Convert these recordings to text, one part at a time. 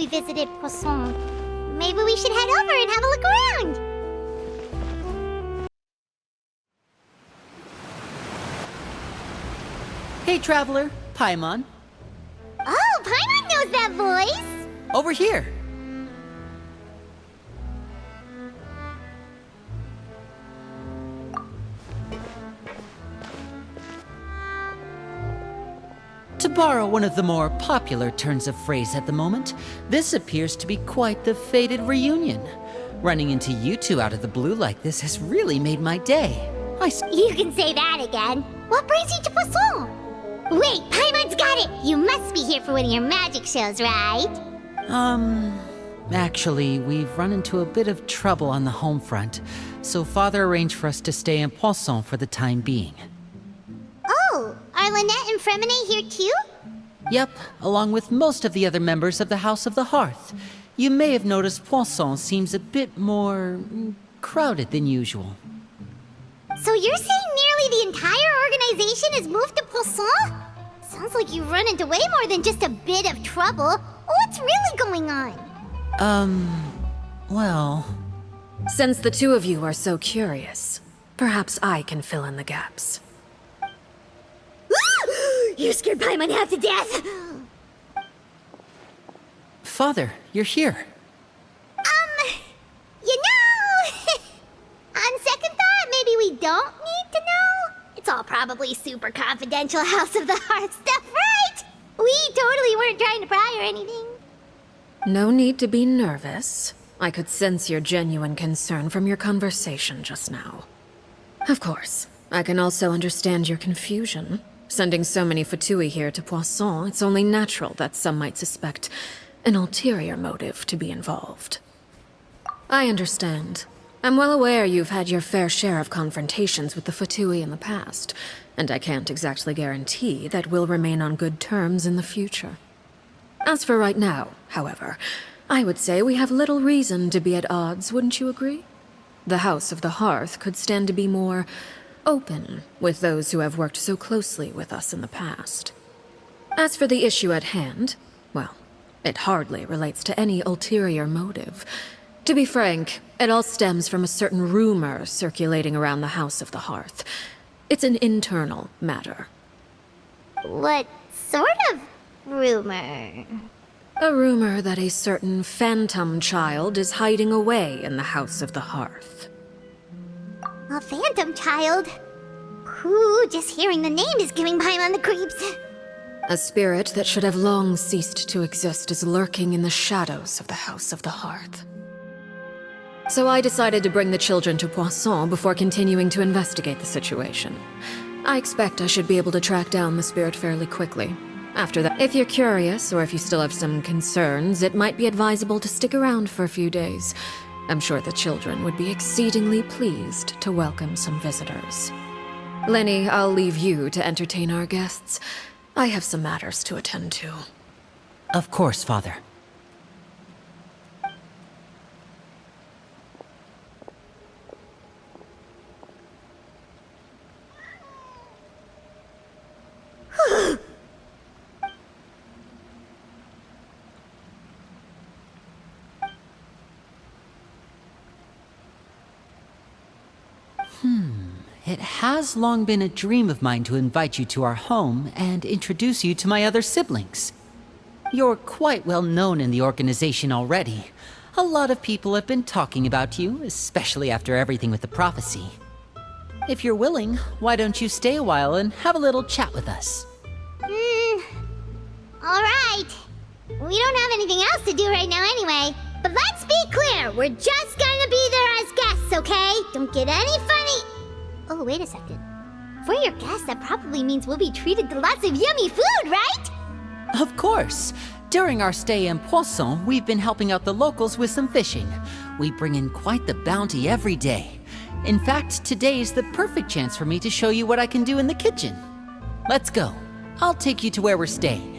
we visited Poisson. Maybe we should head over and have a look around. Hey, traveler. Paimon. Oh, Paimon knows that voice! Over here. To borrow one of the more popular turns of phrase at the moment, this appears to be quite the fated reunion. Running into you two out of the blue like this has really made my day. You can say that again. What brings you to Poisson? Wait, Paimon's got it! You must be here for one of your magic shows, right? Actually, we've run into a bit of trouble on the home front, so Father arranged for us to stay in Poisson for the time being. Oh, are Lynette and Fremine here too? Yep, along with most of the other members of the House of the Hearth. You may have noticed Poisson seems a bit more crowded than usual. So you're saying nearly the entire organization has moved to Poisson? Sounds like you've run into way more than just a bit of trouble. What's really going on? Well... Since the two of you are so curious, perhaps I can fill in the gaps. You scared Paimon half to death! Father, you're here. You know... on second thought, maybe we don't need to know? It's all probably super confidential House of the Hearth stuff, right? We totally weren't trying to pry or anything. No need to be nervous. I could sense your genuine concern from your conversation just now. Of course, I can also understand your confusion. Sending so many Fatui here to Poisson, it's only natural that some might suspect an ulterior motive to be involved. I understand. I'm well aware you've had your fair share of confrontations with the Fatui in the past, and I can't exactly guarantee that we'll remain on good terms in the future. As for right now, however, I would say we have little reason to be at odds, wouldn't you agree? The House of the Hearth could stand to be more open with those who have worked so closely with us in the past. As for the issue at hand, well, it hardly relates to any ulterior motive. To be frank, it all stems from a certain rumor circulating around the House of the Hearth. It's an internal matter. What sort of rumor? A rumor that a certain phantom child is hiding away in the House of the Hearth. A phantom child? Ooh, just hearing the name is giving Paimon the creeps. A spirit that should have long ceased to exist is lurking in the shadows of the House of the Hearth. So I decided to bring the children to Poisson before continuing to investigate the situation. I expect I should be able to track down the spirit fairly quickly. After that, if you're curious, or if you still have some concerns, it might be advisable to stick around for a few days. I'm sure the children would be exceedingly pleased to welcome some visitors. Lenny, I'll leave you to entertain our guests. I have some matters to attend to. Of course, Father. It has long been a dream of mine to invite you to our home and introduce you to my other siblings. You're quite well known in the organization already. A lot of people have been talking about you, especially after everything with the prophecy. If you're willing, why don't you stay a while and have a little chat with us? Alright. We don't have anything else to do right now anyway. But let's be clear, we're just gonna be there as guests, okay? Don't get any funny... Oh, wait a second. For your guests, that probably means we'll be treated to lots of yummy food, right? Of course. During our stay in Poisson, we've been helping out the locals with some fishing. We bring in quite the bounty every day. In fact, today's the perfect chance for me to show you what I can do in the kitchen. Let's go. I'll take you to where we're staying.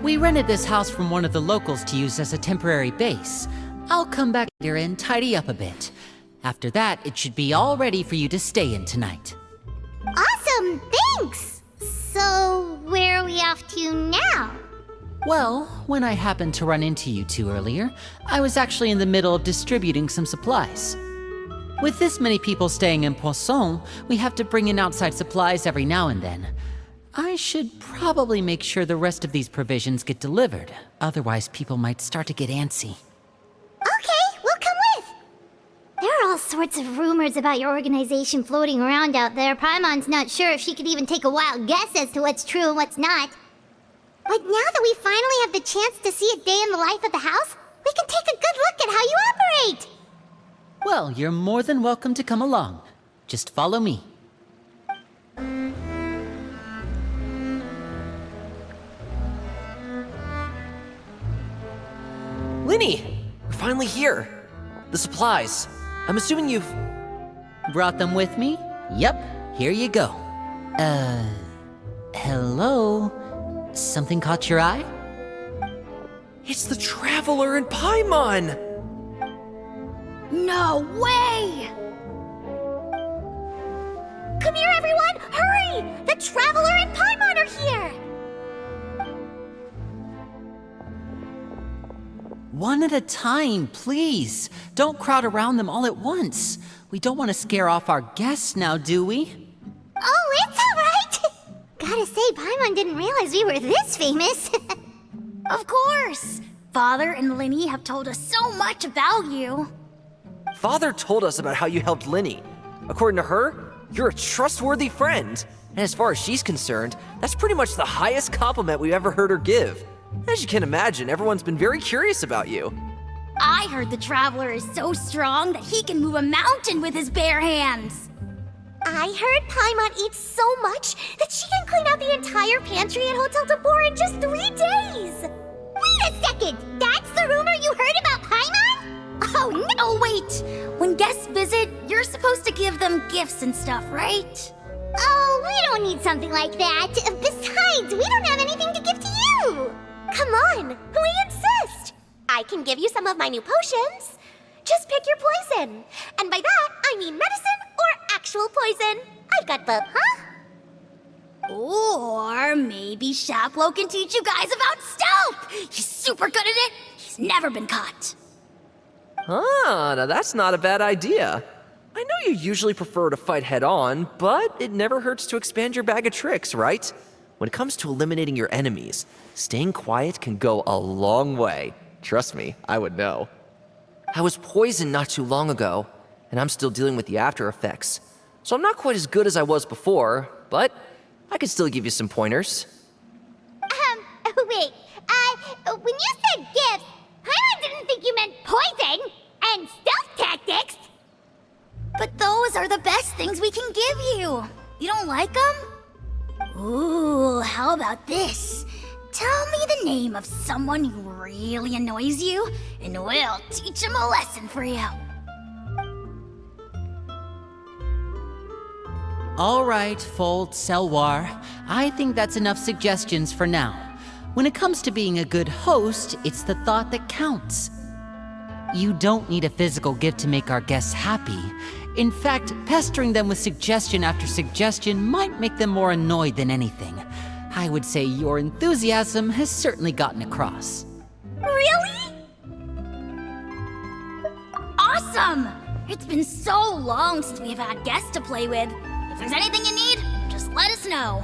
We rented this house from one of the locals to use as a temporary base. I'll come back later and tidy up a bit. After that, it should be all ready for you to stay in tonight. Awesome, thanks! So, where are we off to now? Well, when I happened to run into you two earlier, I was actually in the middle of distributing some supplies. With this many people staying in Poisson, we have to bring in outside supplies every now and then. I should probably make sure the rest of these provisions get delivered, otherwise people might start to get antsy. Okay, we'll come with! There are all sorts of rumors about your organization floating around out there. Paimon's not sure if she could even take a wild guess as to what's true and what's not. But now that we finally have the chance to see a day in the life of the house, we can take a good look at how you operate! Well, you're more than welcome to come along. Just follow me. Linny! We're finally here! The supplies. I'm assuming you've... Brought them with me? Yep, here you go. Hello? Something caught your eye? It's the Traveler in Paimon! No way! Come here, everyone! Hurry! The Traveler and Paimon are here! One at a time, please. Don't crowd around them all at once. We don't want to scare off our guests now, do we? Oh, it's all right! Gotta say, Paimon didn't realize we were this famous. Of course! Father and Linny have told us so much about you. Father told us about how you helped Linny. According to her, you're a trustworthy friend. And as far as she's concerned, that's pretty much the highest compliment we've ever heard her give. As you can imagine, everyone's been very curious about you. I heard the Traveler is so strong that he can move a mountain with his bare hands. I heard Paimon eats so much that she can clean out the entire pantry at Hotel de Boer in just 3 days! Wait a second! That's the rumor you heard about Paimon? Oh no! Oh wait! When guests visit, you're supposed to give them gifts and stuff, right? Oh, we don't need something like that. Besides, we don't have anything to give to you! Come on, we insist! I can give you some of my new potions. Just pick your poison. And by that, I mean medicine or actual poison. I've got both, huh? Or maybe Shaplo can teach you guys about stealth! He's super good at it! He's never been caught! Ah, now that's not a bad idea. I know you usually prefer to fight head-on, but it never hurts to expand your bag of tricks, right? When it comes to eliminating your enemies, staying quiet can go a long way. Trust me, I would know. I was poisoned not too long ago, and I'm still dealing with the after effects. So I'm not quite as good as I was before, but I could still give you some pointers. Wait, when you said gifts, Paimon didn't think you meant poison and stealth tactics. But those are the best things we can give you! You don't like them? Ooh, how about this? Tell me the name of someone who really annoys you, and we'll teach him a lesson for you. All right, Fold, Selwar. I think that's enough suggestions for now. When it comes to being a good host, it's the thought that counts. You don't need a physical gift to make our guests happy. In fact, pestering them with suggestion after suggestion might make them more annoyed than anything. I would say your enthusiasm has certainly gotten across. Really? Awesome! It's been so long since we've had guests to play with. If there's anything you need, just let us know.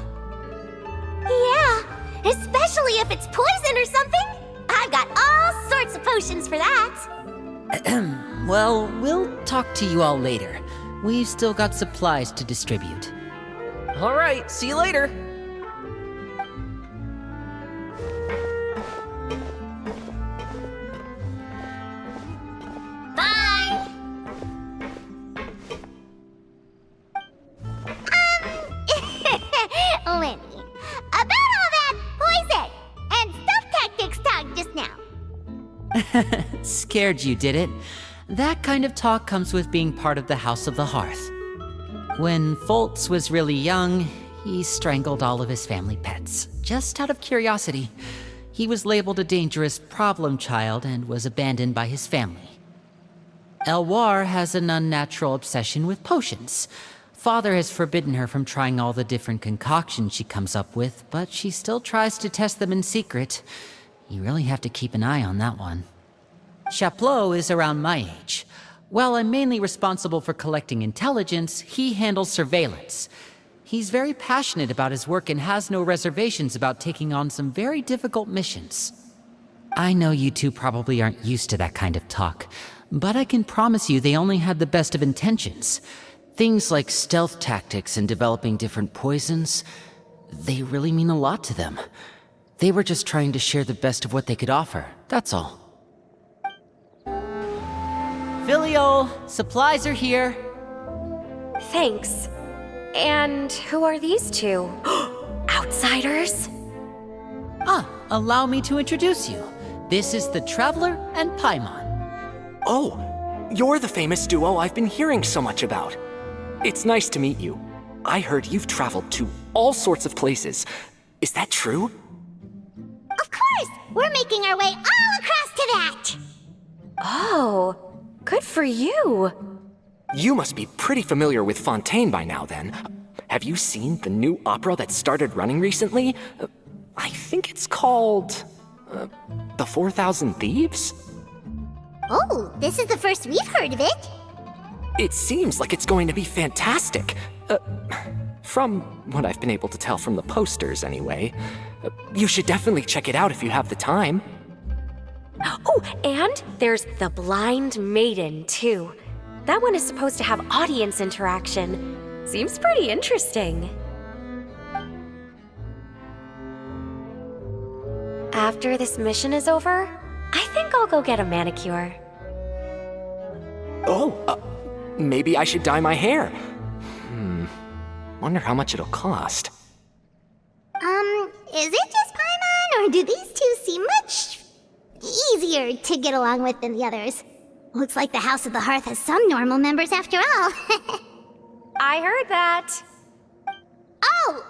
Yeah, especially if it's poison or something. I've got all sorts of potions for that. Well, we'll talk to you all later. We've still got supplies to distribute. All right, see you later. Bye! Lenny, about all that poison and stealth tactics talk just now. Scared you, did it? That kind of talk comes with being part of the House of the Hearth. When Foltz was really young, he strangled all of his family pets, just out of curiosity. He was labeled a dangerous problem child and was abandoned by his family. Elwar has an unnatural obsession with potions. Father has forbidden her from trying all the different concoctions she comes up with, but she still tries to test them in secret. You really have to keep an eye on that one. Chaplot is around my age. While I'm mainly responsible for collecting intelligence, he handles surveillance. He's very passionate about his work and has no reservations about taking on some very difficult missions. I know you two probably aren't used to that kind of talk, but I can promise you they only had the best of intentions. Things like stealth tactics and developing different poisons, they really mean a lot to them. They were just trying to share the best of what they could offer, that's all. Filio, supplies are here. Thanks. And who are these two? Outsiders? Allow me to introduce you. This is the Traveler and Paimon. Oh, you're the famous duo I've been hearing so much about. It's nice to meet you. I heard you've traveled to all sorts of places. Is that true? Of course! We're making our way all across to that! Oh, good for you. You must be pretty familiar with Fontaine by now, then. Have you seen the new opera that started running recently? I think it's called... The 4,000 Thieves? Oh, this is the first we've heard of it. It seems like it's going to be fantastic. From what I've been able to tell from the posters, anyway. You should definitely check it out if you have the time. Oh, and there's The Blind Maiden, too. That one is supposed to have audience interaction. Seems pretty interesting. After this mission is over, I think I'll go get a manicure. Oh, maybe I should dye my hair. Wonder how much it'll cost. Is it just Paimon, or do these two seem much easier to get along with than the others? Looks like the House of the Hearth has some normal members after all. I heard that. Oh!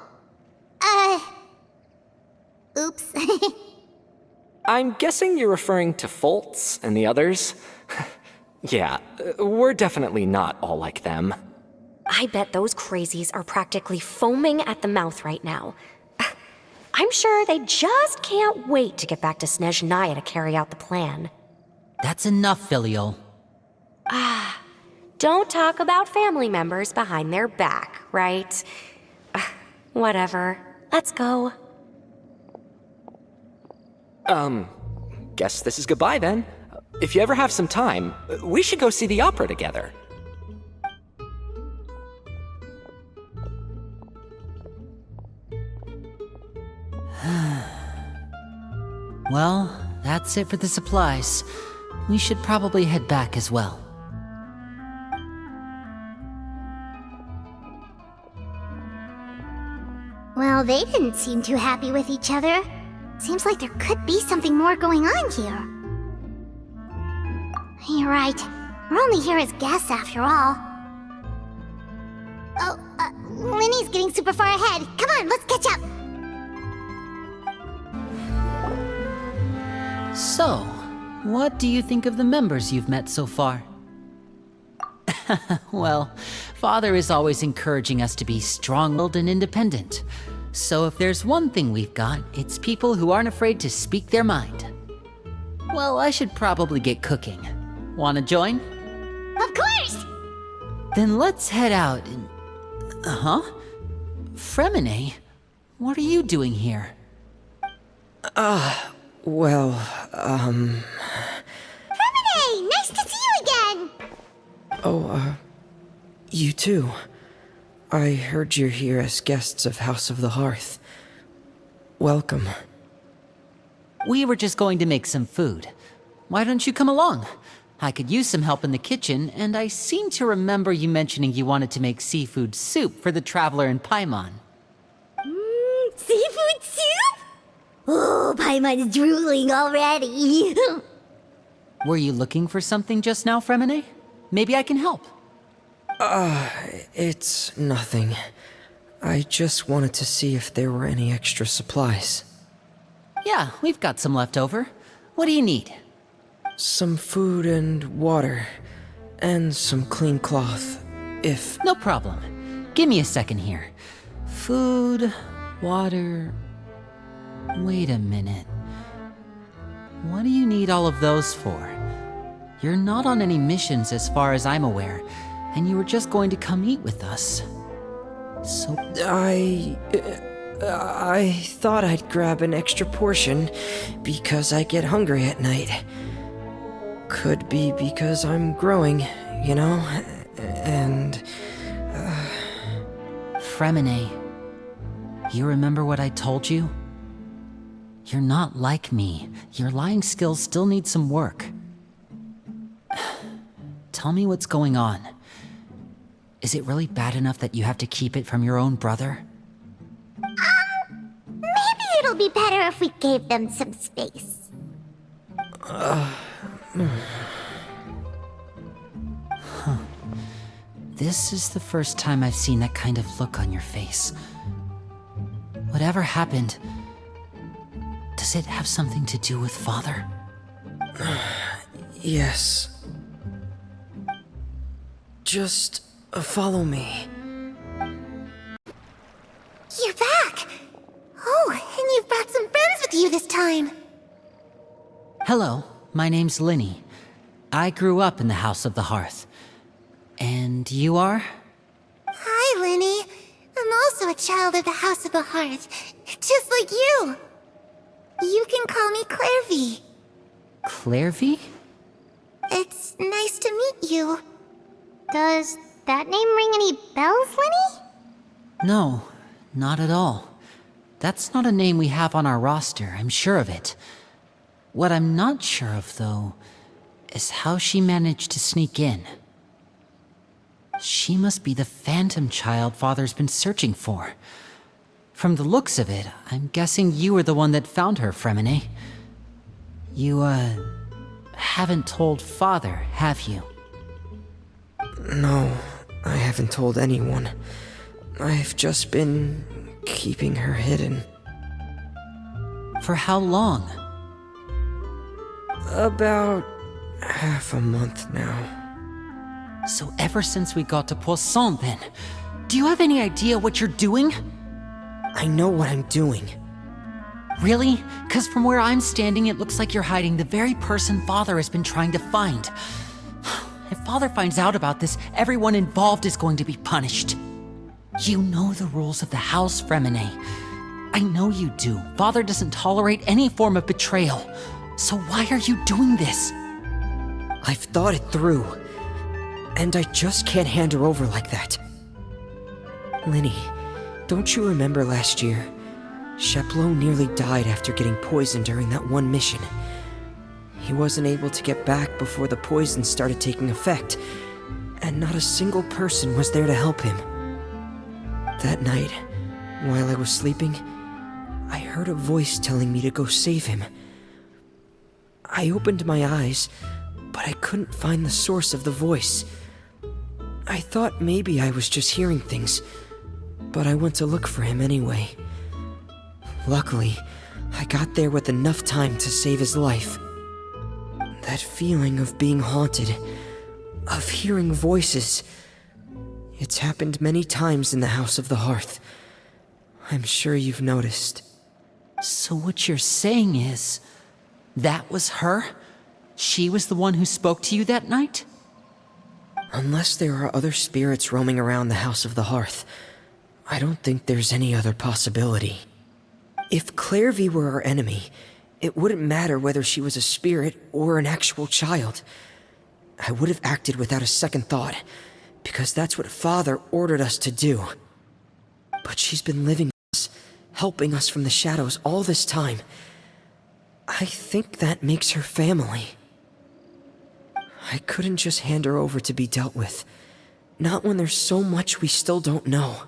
Oops. I'm guessing you're referring to Foltz and the others? Yeah, we're definitely not all like them. I bet those crazies are practically foaming at the mouth right now. I'm sure they just can't wait to get back to Snezhnaya to carry out the plan. That's enough, Filio. Don't talk about family members behind their back, right? Whatever. Let's go. Guess this is goodbye then. If you ever have some time, we should go see the opera together. Well, that's it for the supplies. We should probably head back as well. Well, they didn't seem too happy with each other. Seems like there could be something more going on here. You're right. We're only here as guests after all. Oh, Linny's getting super far ahead. Come on, let's catch up. So, what do you think of the members you've met so far? Well, Father is always encouraging us to be strong-willed and independent. So if there's one thing we've got, it's people who aren't afraid to speak their mind. Well, I should probably get cooking. Wanna join? Of course! Then let's head out and... Fremine? What are you doing here? Well, Fremine! Nice to see you again! you too. I heard you're here as guests of House of the Hearth. Welcome. We were just going to make some food. Why don't you come along? I could use some help in the kitchen, and I seem to remember you mentioning you wanted to make seafood soup for the Traveler and Paimon. Seafood soup? Oh, Paimon's drooling already. Were you looking for something just now, Fremine? Maybe I can help. It's nothing. I just wanted to see if there were any extra supplies. Yeah, we've got some left over. What do you need? Some food and water. And some clean cloth, if... No problem. Give me a second here. Food, water... Wait a minute. What do you need all of those for? You're not on any missions as far as I'm aware, and you were just going to come eat with us. So... I thought I'd grab an extra portion because I get hungry at night. Could be because I'm growing, you know, and... Fremine, you remember what I told you? You're not like me. Your lying skills still need some work. Tell me what's going on. Is it really bad enough that you have to keep it from your own brother? Maybe it'll be better if we gave them some space. This is the first time I've seen that kind of look on your face. Whatever happened, does it have something to do with Father? Yes. Just follow me. You're back! Oh, and you've brought some friends with you this time. Hello, my name's Linny. I grew up in the House of the Hearth. And you are? Hi, Linny. I'm also a child of the House of the Hearth, just like you. You can call me Clairvy. Clairvy? It's nice to meet you. Does that name ring any bells, Linny? No, not at all. That's not a name we have on our roster, I'm sure of it. What I'm not sure of, though, is how she managed to sneak in. She must be the phantom child Father's been searching for. From the looks of it, I'm guessing you were the one that found her, Fremine. You, haven't told Father, have you? No, I haven't told anyone. I've just been keeping her hidden. For how long? About half a month now. So ever since we got to Poisson, then, do you have any idea what you're doing? I know what I'm doing. Really? 'Cause from where I'm standing, it looks like you're hiding the very person Father has been trying to find. If Father finds out about this, everyone involved is going to be punished. You know the rules of the house, Fremine. I know you do. Father doesn't tolerate any form of betrayal. So why are you doing this? I've thought it through. And I just can't hand her over like that. Linny, don't you remember last year? Sheplo nearly died after getting poisoned during that one mission. He wasn't able to get back before the poison started taking effect, and not a single person was there to help him. That night, while I was sleeping, I heard a voice telling me to go save him. I opened my eyes, but I couldn't find the source of the voice. I thought maybe I was just hearing things, but I went to look for him anyway. Luckily, I got there with enough time to save his life. That feeling of being haunted, of hearing voices, it's happened many times in the House of the Hearth. I'm sure you've noticed. So what you're saying is, that was her? She was the one who spoke to you that night? Unless there are other spirits roaming around the House of the Hearth, I don't think there's any other possibility. If Clairvy were our enemy, it wouldn't matter whether she was a spirit or an actual child. I would have acted without a second thought, because that's what Father ordered us to do. But she's been living with us, helping us from the shadows all this time. I think that makes her family. I couldn't just hand her over to be dealt with. Not when there's so much we still don't know.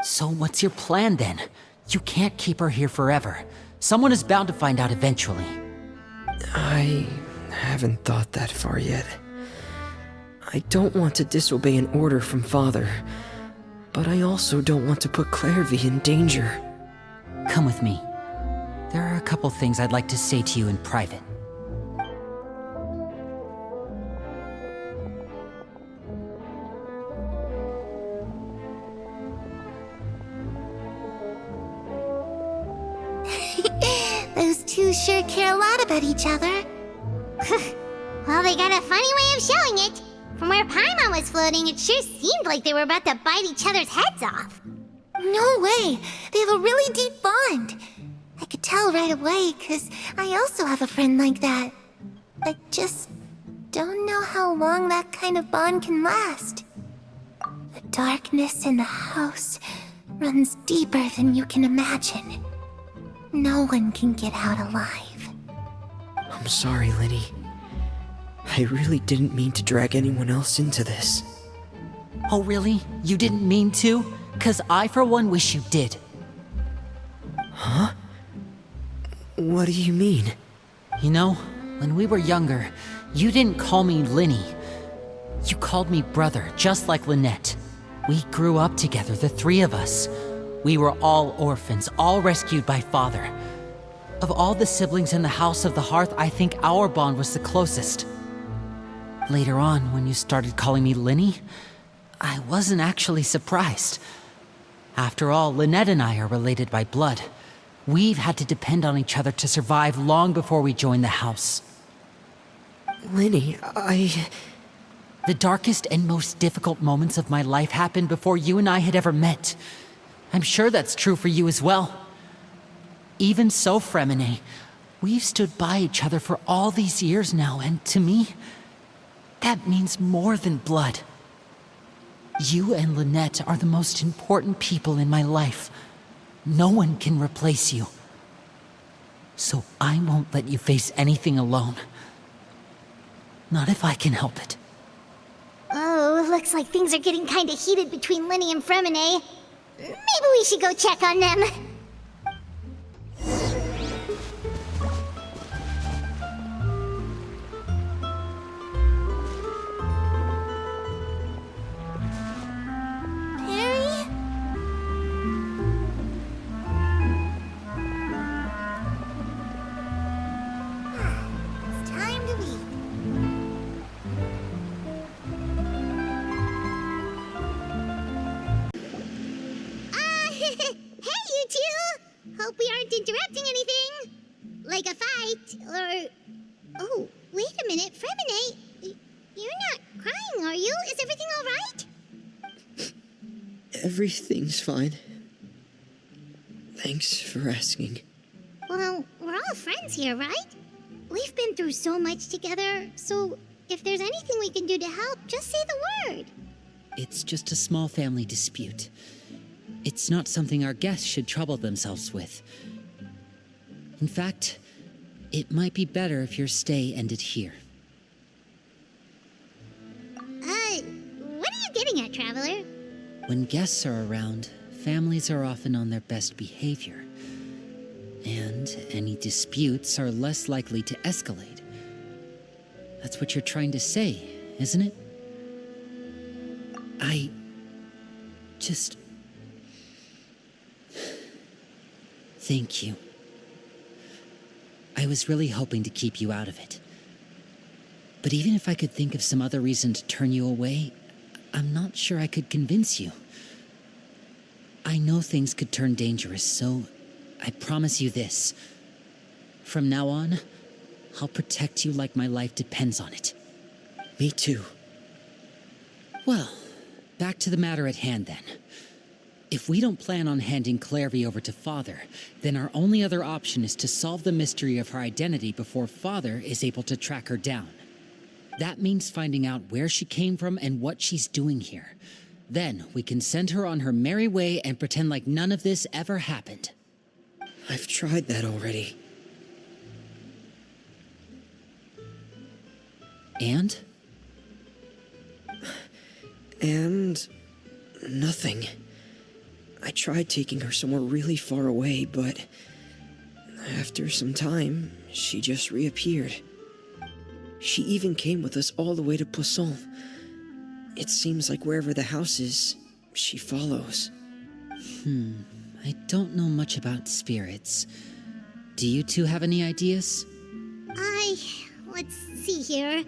So what's your plan then? You can't keep her here forever. Someone is bound to find out eventually. I haven't thought that far yet. I don't want to disobey an order from Father, but I also don't want to put Clairvy in danger. Come with me. There are a couple things I'd like to say to you in private. two sure care a lot about each other. Well, they got a funny way of showing it. From where Paimon was floating, it sure seemed like they were about to bite each other's heads off. No way! They have a really deep bond. I could tell right away, 'cause I also have a friend like that. I just don't know how long that kind of bond can last. The darkness in the house runs deeper than you can imagine. No one can get out alive. I'm sorry, Linny. I really didn't mean to drag anyone else into this. Oh, really? You didn't mean to? 'Cause I, for one, wish you did. Huh? What do you mean? You know, when we were younger, you didn't call me Linny. You called me brother, just like Lynette. We grew up together, the three of us. We were all orphans, all rescued by father. Of all the siblings in the House of the Hearth, I think our bond was the closest. Later on, when you started calling me Linny, I wasn't actually surprised. After all, Lynette and I are related by blood. We've had to depend on each other to survive long before we joined the house. Linny, The darkest and most difficult moments of my life happened before you and I had ever met. I'm sure that's true for you as well. Even so, Fremine, we've stood by each other for all these years now, and to me, that means more than blood. You and Lynette are the most important people in my life. No one can replace you. So I won't let you face anything alone. Not if I can help it. Oh, looks like things are getting kinda heated between Linny and Fremine. Maybe we should go check on them. Perry? It's time to eat. Hey, you two! Hope we aren't interrupting anything. Like a fight, or... Oh, wait a minute, Fremine. You're not crying, are you? Is everything alright? everything's fine. Thanks for asking. Well, we're all friends here, right? We've been through so much together, so if there's anything we can do to help, just say the word. It's just a small family dispute. It's not something our guests should trouble themselves with. In fact, it might be better if your stay ended here. What are you getting at, Traveler? When guests are around, families are often on their best behavior. And any disputes are less likely to escalate. That's what you're trying to say, isn't it? I just... Thank you. I was really hoping to keep you out of it. But even if I could think of some other reason to turn you away, I'm not sure I could convince you. I know things could turn dangerous, so I promise you this. From now on, I'll protect you like my life depends on it. Me too. Well, back to the matter at hand then. If we don't plan on handing Clairvy over to Father, then our only other option is to solve the mystery of her identity before Father is able to track her down. That means finding out where she came from and what she's doing here. Then we can send her on her merry way and pretend like none of this ever happened. I've tried that already. And? And... nothing. I tried taking her somewhere really far away, but... after some time, she just reappeared. She even came with us all the way to Poisson. It seems like wherever the house is, she follows. I don't know much about spirits. Do you two have any ideas? Let's see here.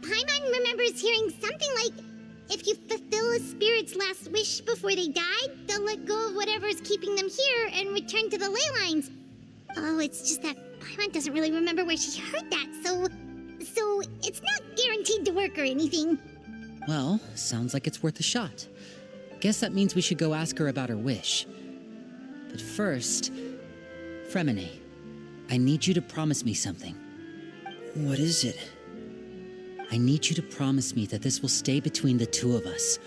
Paimon remembers hearing something like, if you fulfill a spirit's last wish before they died, they'll let go of whatever's keeping them here and return to the ley lines. Oh, it's just that Paimon doesn't really remember where she heard that, so it's not guaranteed to work or anything. Well, sounds like it's worth a shot. Guess that means we should go ask her about her wish. But first, Fremine, I need you to promise me something. What is it? I need you to promise me that this will stay between the two of us.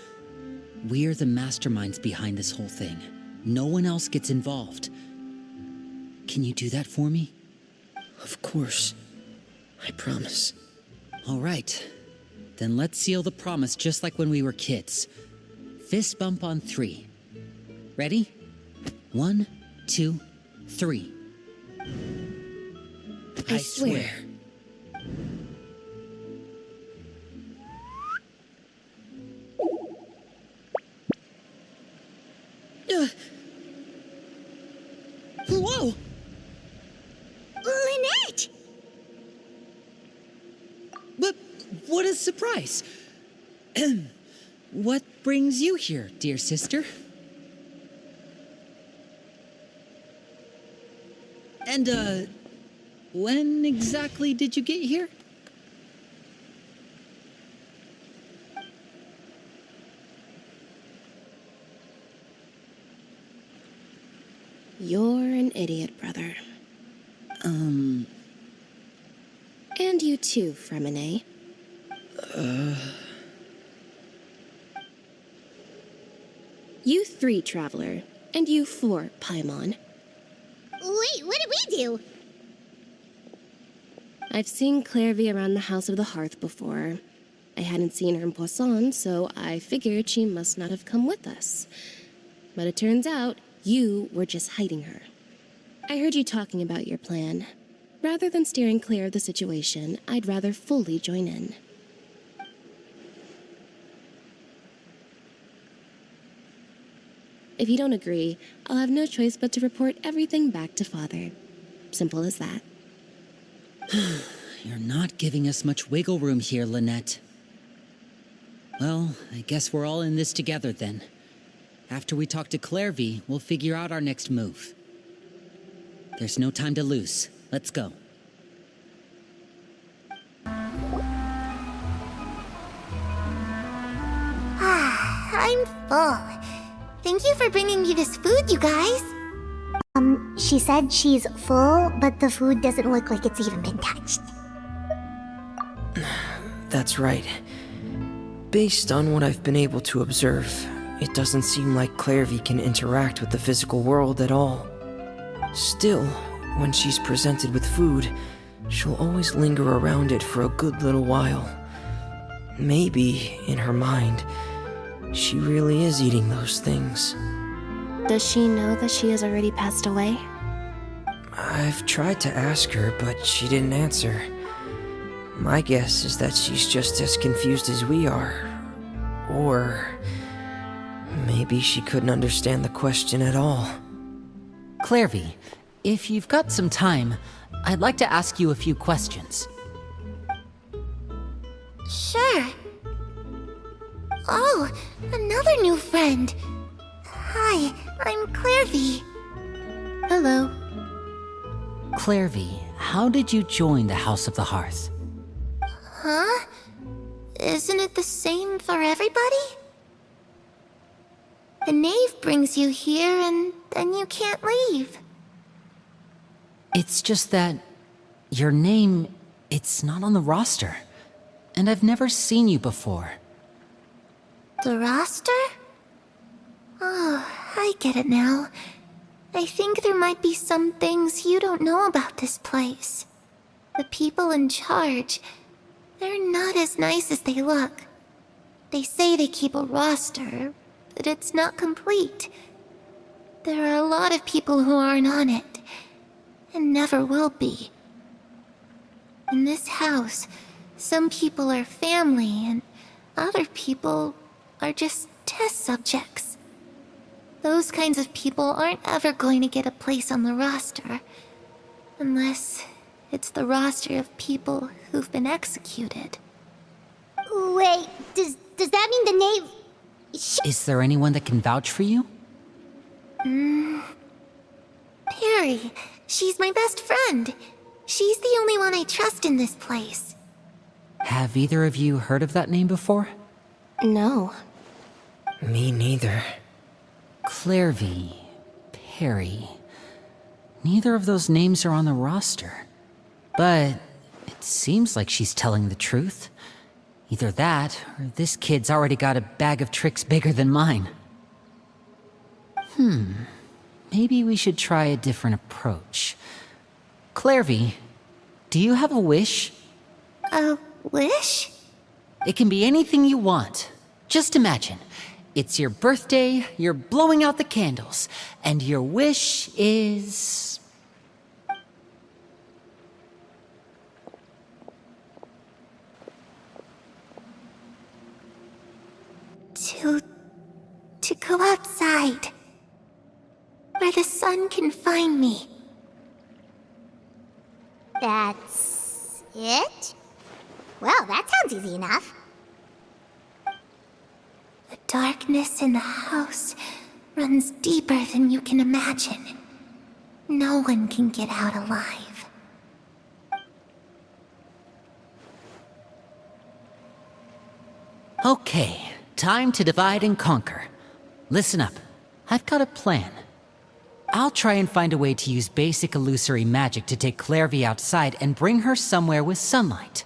We're the masterminds behind this whole thing. No one else gets involved. Can you do that for me? Of course. I promise. All right. Then let's seal the promise just like when we were kids. Fist bump on 3. Ready? 1, 2, 3. I swear. Whoa! Lynette! But what a surprise! What brings you here, dear sister? And, when exactly did you get here? You're an idiot, brother. And you too, Fremine. You 3, Traveler. And you 4, Paimon. Wait, what did we do? I've seen Clairvy around the House of the Hearth before. I hadn't seen her in Poisson, so I figured she must not have come with us. But it turns out you were just hiding her. I heard you talking about your plan. Rather than steering clear of the situation, I'd rather fully join in. If you don't agree, I'll have no choice but to report everything back to Father. Simple as that. You're not giving us much wiggle room here, Lynette. Well, I guess we're all in this together then. After we talk to Clairvy, we'll figure out our next move. There's no time to lose. Let's go. I'm full. Thank you for bringing me this food, you guys. She said she's full, but the food doesn't look like it's even been touched. That's right. Based on what I've been able to observe, it doesn't seem like Clairvy can interact with the physical world at all. Still, when she's presented with food, she'll always linger around it for a good little while. Maybe, in her mind, she really is eating those things. Does she know that she has already passed away? I've tried to ask her, but she didn't answer. My guess is that she's just as confused as we are. Or maybe she couldn't understand the question at all. Clairvy, if you've got some time, I'd like to ask you a few questions. Sure. Oh, another new friend. Hi, I'm Clairvy. Hello. Clairvy, how did you join the House of the Hearth? Huh? Isn't it the same for everybody? The knave brings you here and then you can't leave. It's just that your name, it's not on the roster. And I've never seen you before. The roster? Oh, I get it now. I think there might be some things you don't know about this place. The people in charge, they're not as nice as they look. They say they keep a roster, but it's not complete. There are a lot of people who aren't on it, and never will be. In this house, some people are family, and other people are just test subjects. Those kinds of people aren't ever going to get a place on the roster, unless it's the roster of people who've been executed. Wait, does that mean the knave... Is there anyone that can vouch for you? Perry. She's my best friend. She's the only one I trust in this place. Have either of you heard of that name before? No. Me neither. Clairvy, Perry. Neither of those names are on the roster. But it seems like she's telling the truth. Either that, or this kid's already got a bag of tricks bigger than mine. Maybe we should try a different approach. Clairvy, do you have a wish? A wish? It can be anything you want. Just imagine. It's your birthday, you're blowing out the candles, and your wish is... To go outside. Where the sun can find me. That's it? Well, that sounds easy enough. The darkness in the house runs deeper than you can imagine. No one can get out alive. Okay, time to divide and conquer. Listen up, I've got a plan. I'll try and find a way to use basic illusory magic to take Clairvy outside and bring her somewhere with sunlight.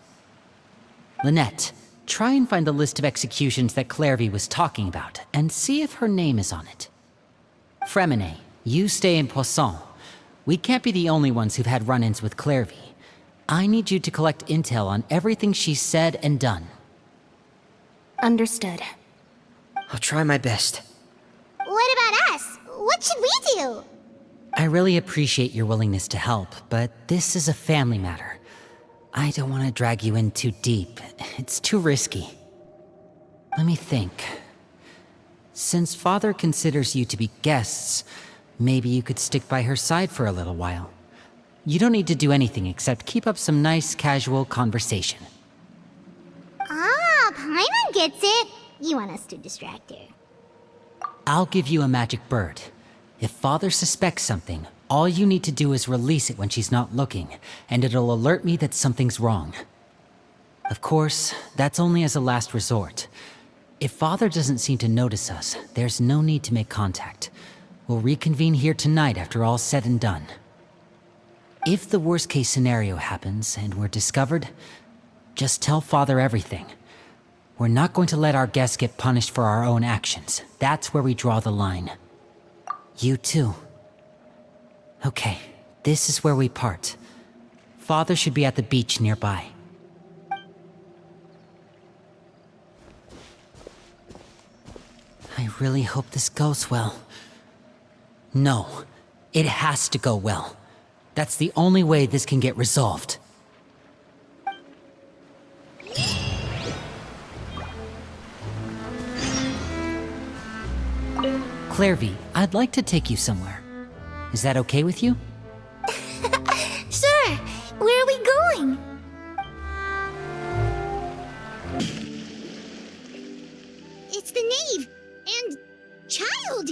Lynette, try and find the list of executions that Clairvy was talking about, and see if her name is on it. Fremine, you stay in Poisson. We can't be the only ones who've had run-ins with Clairvy. I need you to collect intel on everything she's said and done. Understood. I'll try my best. What about us? What should we do? I really appreciate your willingness to help, but this is a family matter. I don't want to drag you in too deep. It's too risky. Let me think. Since Father considers you to be guests, maybe you could stick by her side for a little while. You don't need to do anything except keep up some nice, casual conversation. Ah, Paimon gets it. You want us to distract her. I'll give you a magic bird. If Father suspects something, all you need to do is release it when she's not looking, and it'll alert me that something's wrong. Of course, that's only as a last resort. If Father doesn't seem to notice us, there's no need to make contact. We'll reconvene here tonight after all's said and done. If the worst-case scenario happens and we're discovered, just tell Father everything. We're not going to let our guests get punished for our own actions. That's where we draw the line. You too. Okay, this is where we part. Father should be at the beach nearby. I really hope this goes well. No, it has to go well. That's the only way this can get resolved. Clairvy, I'd like to take you somewhere. Is that okay with you? Sure. Where are we going? It's the knave and child.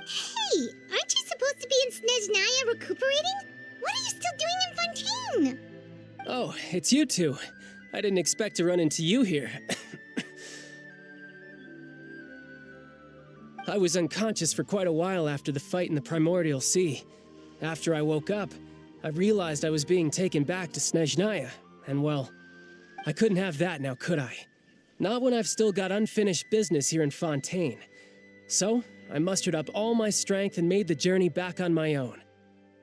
Hey, aren't you supposed to be in Snezhnaya recuperating? What are you still doing in Fontaine? Oh, it's you two. I didn't expect to run into you here. I was unconscious for quite a while after the fight in the Primordial Sea. After I woke up, I realized I was being taken back to Snezhnaya, and well, I couldn't have that now, could I? Not when I've still got unfinished business here in Fontaine. So, I mustered up all my strength and made the journey back on my own.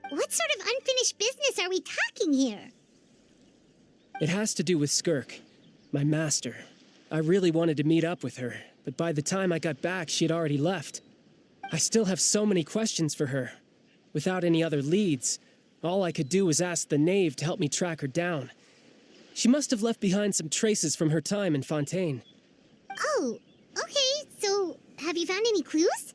What sort of unfinished business are we talking here? It has to do with Skirk, my master. I really wanted to meet up with her, but by the time I got back, she had already left. I still have so many questions for her. Without any other leads, all I could do was ask the knave to help me track her down. She must have left behind some traces from her time in Fontaine. Oh, okay, so have you found any clues?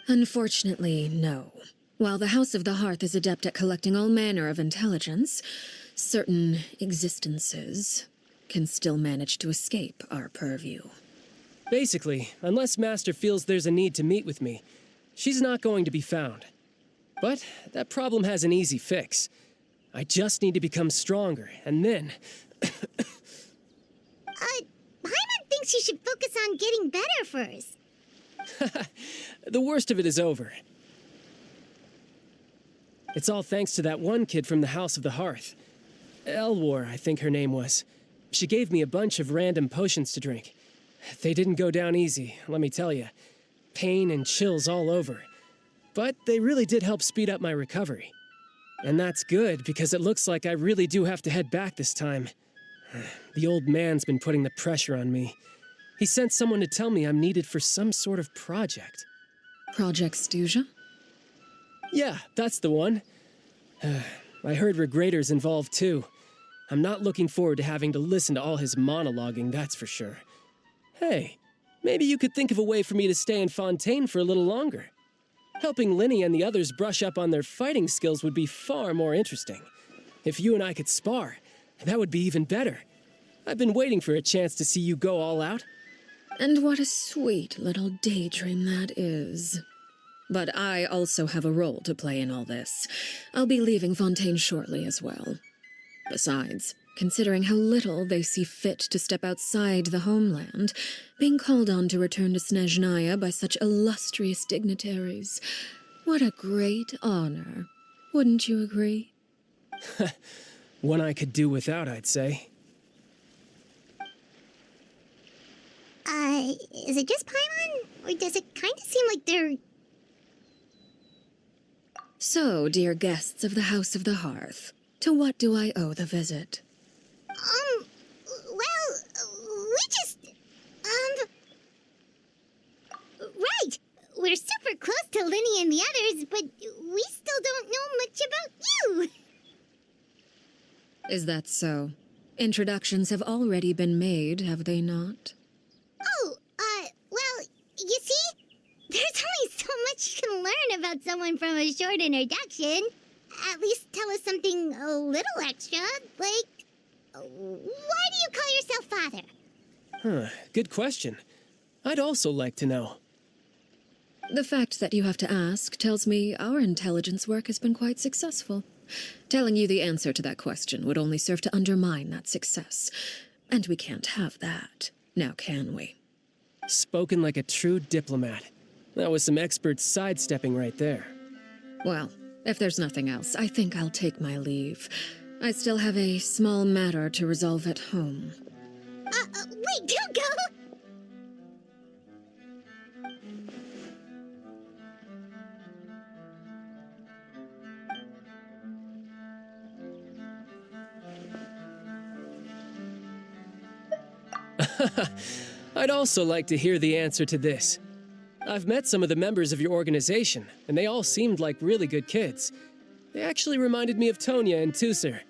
Unfortunately, no. While the House of the Hearth is adept at collecting all manner of intelligence, certain existences can still manage to escape our purview. Basically, unless Master feels there's a need to meet with me, She's not going to be found. But that problem has an easy fix. I just need to become stronger, and then... Paimon thinks you should focus on getting better first. The worst of it is over. It's all thanks to that one kid from the House of the Hearth. Elwar, I think her name was. She gave me a bunch of random potions to drink. They didn't go down easy, let me tell you. Pain and chills all over. But they really did help speed up my recovery. And that's good, because it looks like I really do have to head back this time. The old man's been putting the pressure on me. He sent someone to tell me I'm needed for some sort of project. Project Stuja? Yeah, that's the one. I heard Regrader's involved too. I'm not looking forward to having to listen to all his monologuing, that's for sure. Hey, maybe you could think of a way for me to stay in Fontaine for a little longer. Helping Linny and the others brush up on their fighting skills would be far more interesting. If you and I could spar, that would be even better. I've been waiting for a chance to see you go all out. And what a sweet little daydream that is. But I also have a role to play in all this. I'll be leaving Fontaine shortly as well. Besides, considering how little they see fit to step outside the homeland, being called on to return to Snezhnaya by such illustrious dignitaries, what a great honor. Wouldn't you agree? One I could do without, I'd say. Is it just Paimon? Or does it kind of seem like they're... So, dear guests of the House of the Hearth, to what do I owe the visit? We just... Right! We're super close to Linny and the others, but we still don't know much about you! Is that so? Introductions have already been made, have they not? Oh, well, you see? There's only so much you can learn about someone from a short introduction. At least tell us something a little extra, like... Why do you call yourself father? Good question. I'd also like to know. The fact that you have to ask tells me our intelligence work has been quite successful. Telling you the answer to that question would only serve to undermine that success. And we can't have that, now can we? Spoken like a true diplomat. That was some expert sidestepping right there. Well, if there's nothing else, I think I'll take my leave. I still have a small matter to resolve at home. Wait, don't go! I'd also like to hear the answer to this. I've met some of the members of your organization, and they all seemed like really good kids. They actually reminded me of Tonya and Tusser.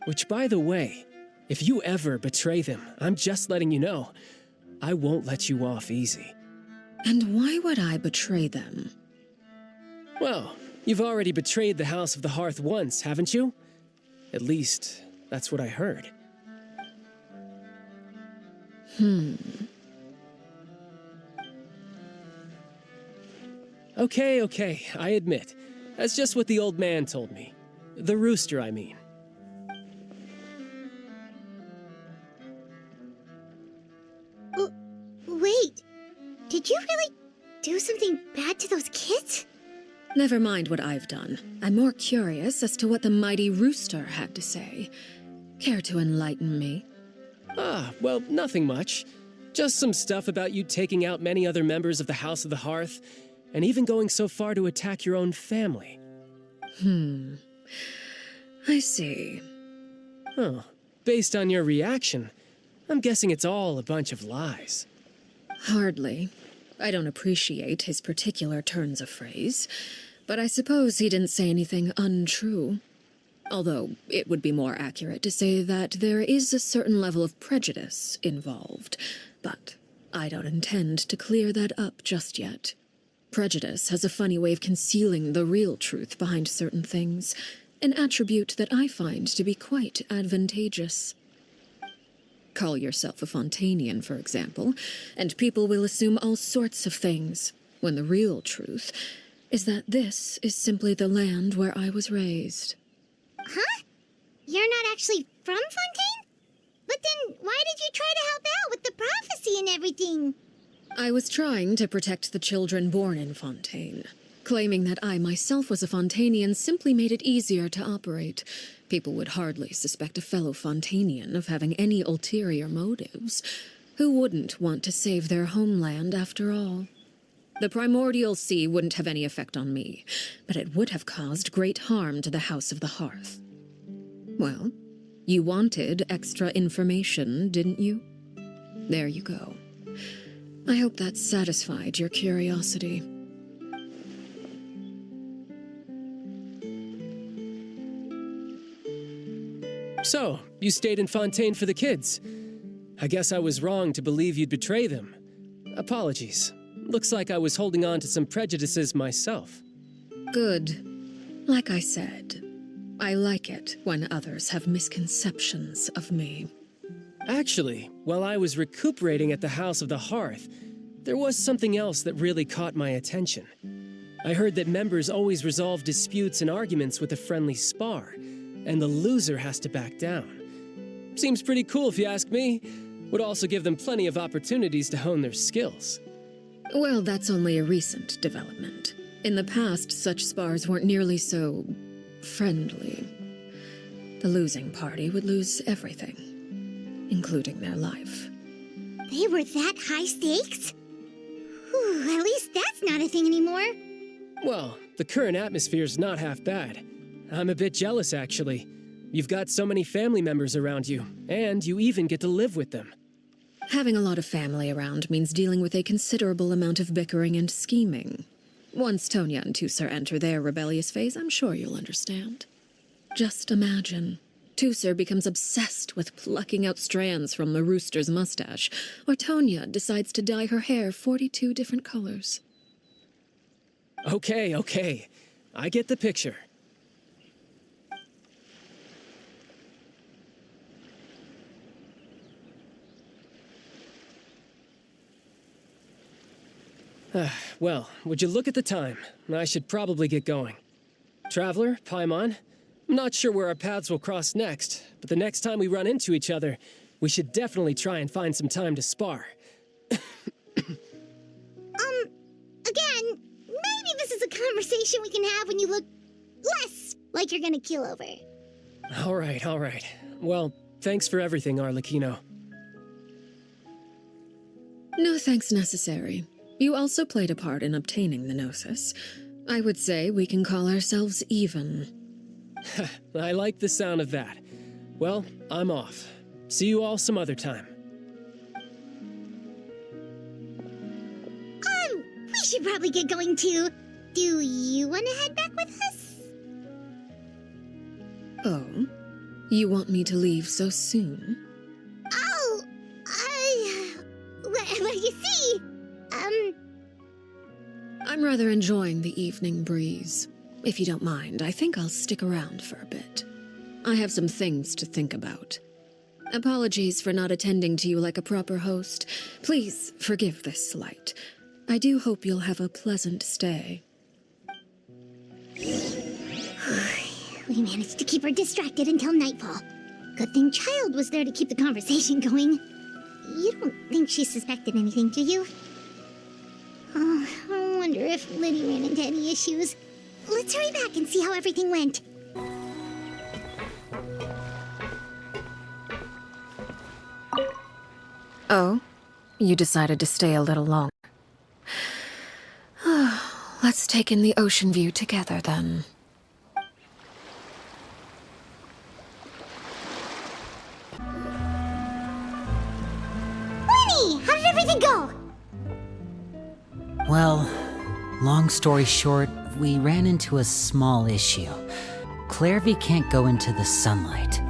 Which, by the way, if you ever betray them, I'm just letting you know, I won't let you off easy. And why would I betray them? Well, you've already betrayed the House of the Hearth once, haven't you? At least, that's what I heard. Okay, I admit. That's just what the old man told me. The rooster, I mean. Wait, did you really do something bad to those kids? Never mind what I've done. I'm more curious as to what the mighty rooster had to say. Care to enlighten me? Well, nothing much. Just some stuff about you taking out many other members of the House of the Hearth, and even going so far to attack your own family. I see. Based on your reaction, I'm guessing it's all a bunch of lies. Hardly. I don't appreciate his particular turns of phrase, but I suppose he didn't say anything untrue. Although it would be more accurate to say that there is a certain level of prejudice involved, but I don't intend to clear that up just yet. Prejudice has a funny way of concealing the real truth behind certain things, an attribute that I find to be quite advantageous. Call yourself a Fontainian, for example, and people will assume all sorts of things. when the real truth is that this is simply the land where I was raised. Huh? You're not actually from Fontaine? But then why did you try to help out with the prophecy and everything? I was trying to protect the children born in Fontaine. Claiming that I myself was a Fontainian simply made it easier to operate. People would hardly suspect a fellow Fontainian of having any ulterior motives. Who wouldn't want to save their homeland after all? The primordial sea wouldn't have any effect on me, but it would have caused great harm to the House of the Hearth. Well, you wanted extra information, didn't you? There you go. I hope that satisfied your curiosity. So, you stayed in Fontaine for the kids. I guess I was wrong to believe you'd betray them. Apologies. Looks like I was holding on to some prejudices myself. Good. Like I said, I like it when others have misconceptions of me. Actually, while I was recuperating at the House of the Hearth, there was something else that really caught my attention. I heard that members always resolve disputes and arguments with a friendly spar, and the loser has to back down. Seems pretty cool if you ask me. Would also give them plenty of opportunities to hone their skills. Well, that's only a recent development. In the past, such spars weren't nearly so friendly. The losing party would lose everything, including their life. They were that high stakes? Whew, at least that's not a thing anymore. Well, the current atmosphere's not half bad. I'm a bit jealous, actually. You've got so many family members around you, and you even get to live with them. Having a lot of family around means dealing with a considerable amount of bickering and scheming. Once Tonya and Tusser enter their rebellious phase, I'm sure you'll understand. Just imagine. Tusser becomes obsessed with plucking out strands from the rooster's mustache, or Tonya decides to dye her hair 42 different colors. Okay. I get the picture. Well, would you look at the time? I should probably get going. Traveler, Paimon, I'm not sure where our paths will cross next, but the next time we run into each other, we should definitely try and find some time to spar. Again, maybe this is a conversation we can have when you look less like you're gonna keel over. All right. Well, thanks for everything, Arlecchino. No thanks necessary. You also played a part in obtaining the Gnosis. I would say we can call ourselves even. I like the sound of that. Well, I'm off. See you all some other time. We should probably get going too. Do you want to head back with us? Oh? You want me to leave so soon? Oh, well, you see, I'm rather enjoying the evening breeze. If you don't mind, I think I'll stick around for a bit. I have some things to think about. Apologies for not attending to you like a proper host. Please forgive this slight. I do hope you'll have a pleasant stay. We managed to keep her distracted until nightfall. Good thing Child was there to keep the conversation going. You don't think she suspected anything, do you? Oh, I wonder if Liddy ran into any issues. Let's hurry back and see how everything went. Oh? You decided to stay a little longer. Let's take in the ocean view together, then. Lenny, how did everything go? Well, long story short, we ran into a small issue. Clairvy can't go into the sunlight.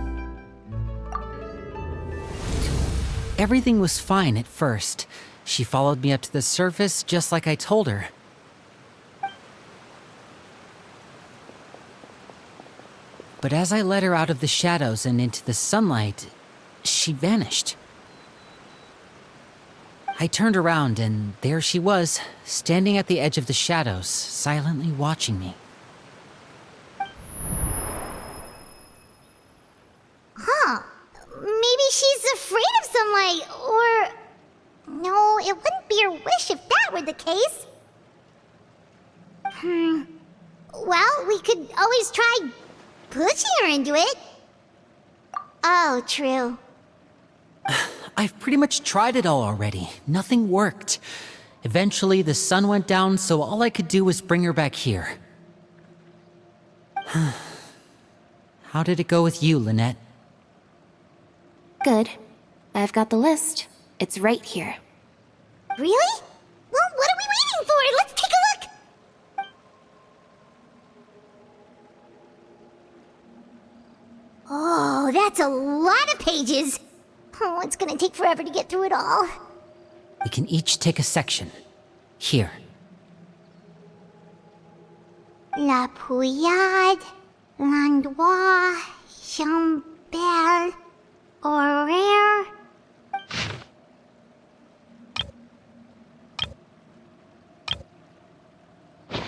Everything was fine at first. She followed me up to the surface just like I told her. But as I led her out of the shadows and into the sunlight, she vanished. I turned around and there she was, standing at the edge of the shadows, silently watching me. Huh. Maybe she's afraid of sunlight, or... No, it wouldn't be her wish if that were the case. Well, we could always try pushing her into it. Oh, true. I've pretty much tried it all already. Nothing worked. Eventually, the sun went down, so all I could do was bring her back here. How did it go with you, Lynette? Good. I've got the list. It's right here. Really? Well, what are we waiting for? Let's take a look! Oh, that's a lot of pages. Oh, it's gonna take forever to get through it all. We can each take a section. Here. La Pouillade, l'endroit, Chambel, horaire.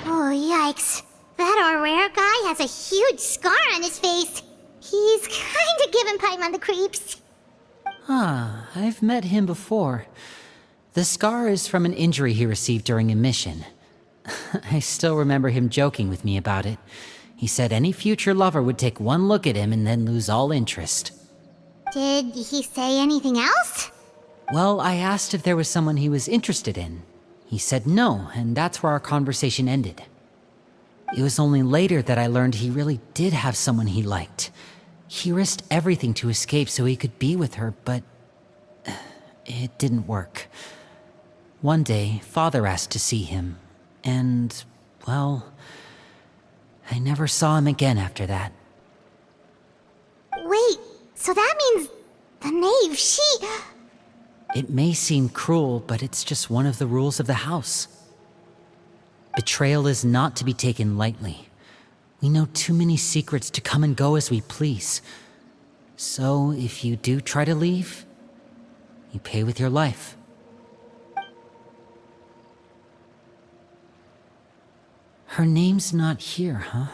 Oh, yikes. That horaire guy has a huge scar on his face. He's kinda giving Paimon the creeps. Ah, I've met him before. The scar is from an injury he received during a mission. I still remember him joking with me about it. He said any future lover would take one look at him and then lose all interest. Did he say anything else? Well, I asked if there was someone he was interested in. He said no, and that's where our conversation ended. It was only later that I learned he really did have someone he liked. He risked everything to escape so he could be with her, but it didn't work. One day, Father asked to see him, and, well, I never saw him again after that. Wait, so that means the knave, she... It may seem cruel, but it's just one of the rules of the house. Betrayal is not to be taken lightly. We know too many secrets to come and go as we please. So, if you do try to leave, you pay with your life. Her name's not here, huh?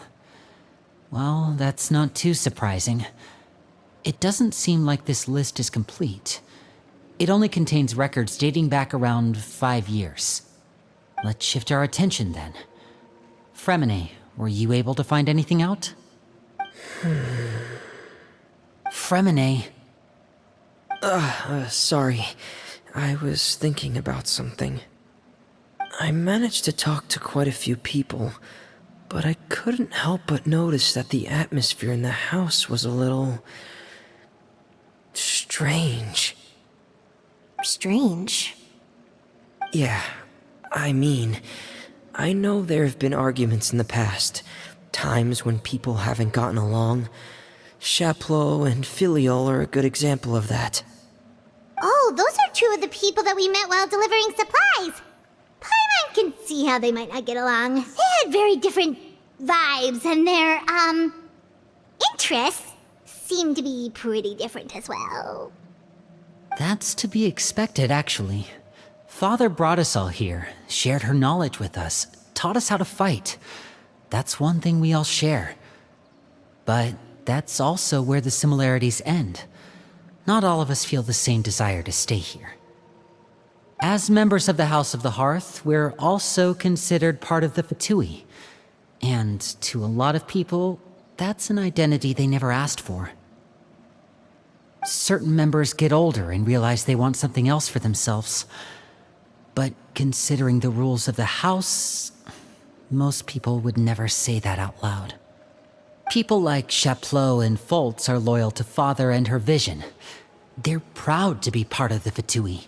Well, that's not too surprising. It doesn't seem like this list is complete. It only contains records dating back around 5 years. Let's shift our attention then. Fremine, were you able to find anything out? Fremine. Sorry. I was thinking about something. I managed to talk to quite a few people, but I couldn't help but notice that the atmosphere in the house was a little... strange. Strange. Yeah, I mean, I know there have been arguments in the past, times when people haven't gotten along. Chaplot and Filial are a good example of that. Oh, those are two of the people that we met while delivering supplies. Paimon can see how they might not get along. They had very different vibes, and their, interests seem to be pretty different as well. That's to be expected, actually. Father brought us all here, shared her knowledge with us, taught us how to fight. That's one thing we all share. But that's also where the similarities end. Not all of us feel the same desire to stay here. As members of the House of the Hearth, we're also considered part of the Fatui. And to a lot of people, that's an identity they never asked for. Certain members get older and realize they want something else for themselves. But considering the rules of the house, most people would never say that out loud. People like Chaplot and Foltz are loyal to Father and her vision. They're proud to be part of the Fatui.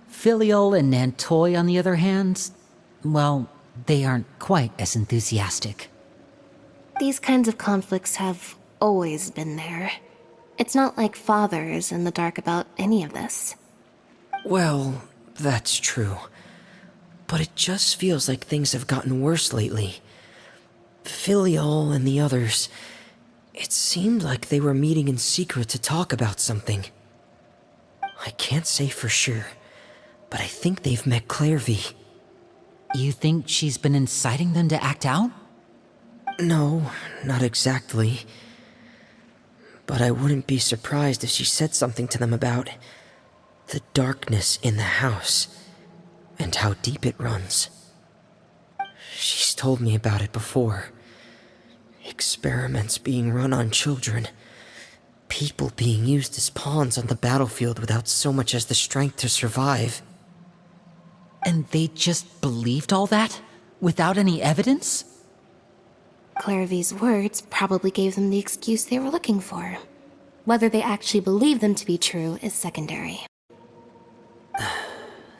Filial and Nantoy, on the other hand, well, they aren't quite as enthusiastic. These kinds of conflicts have always been there. It's not like Father is in the dark about any of this. Well, that's true. But it just feels like things have gotten worse lately. Filial and the others, it seemed like they were meeting in secret to talk about something. I can't say for sure, but I think they've met Clairvy. You think she's been inciting them to act out? No, not exactly. But I wouldn't be surprised if she said something to them about the darkness in the house and how deep it runs. She's told me about it before. Experiments being run on children. People being used as pawns on the battlefield without so much as the strength to survive. And they just believed all that? Without any evidence? Clairvy's words probably gave them the excuse they were looking for. Whether they actually believe them to be true is secondary.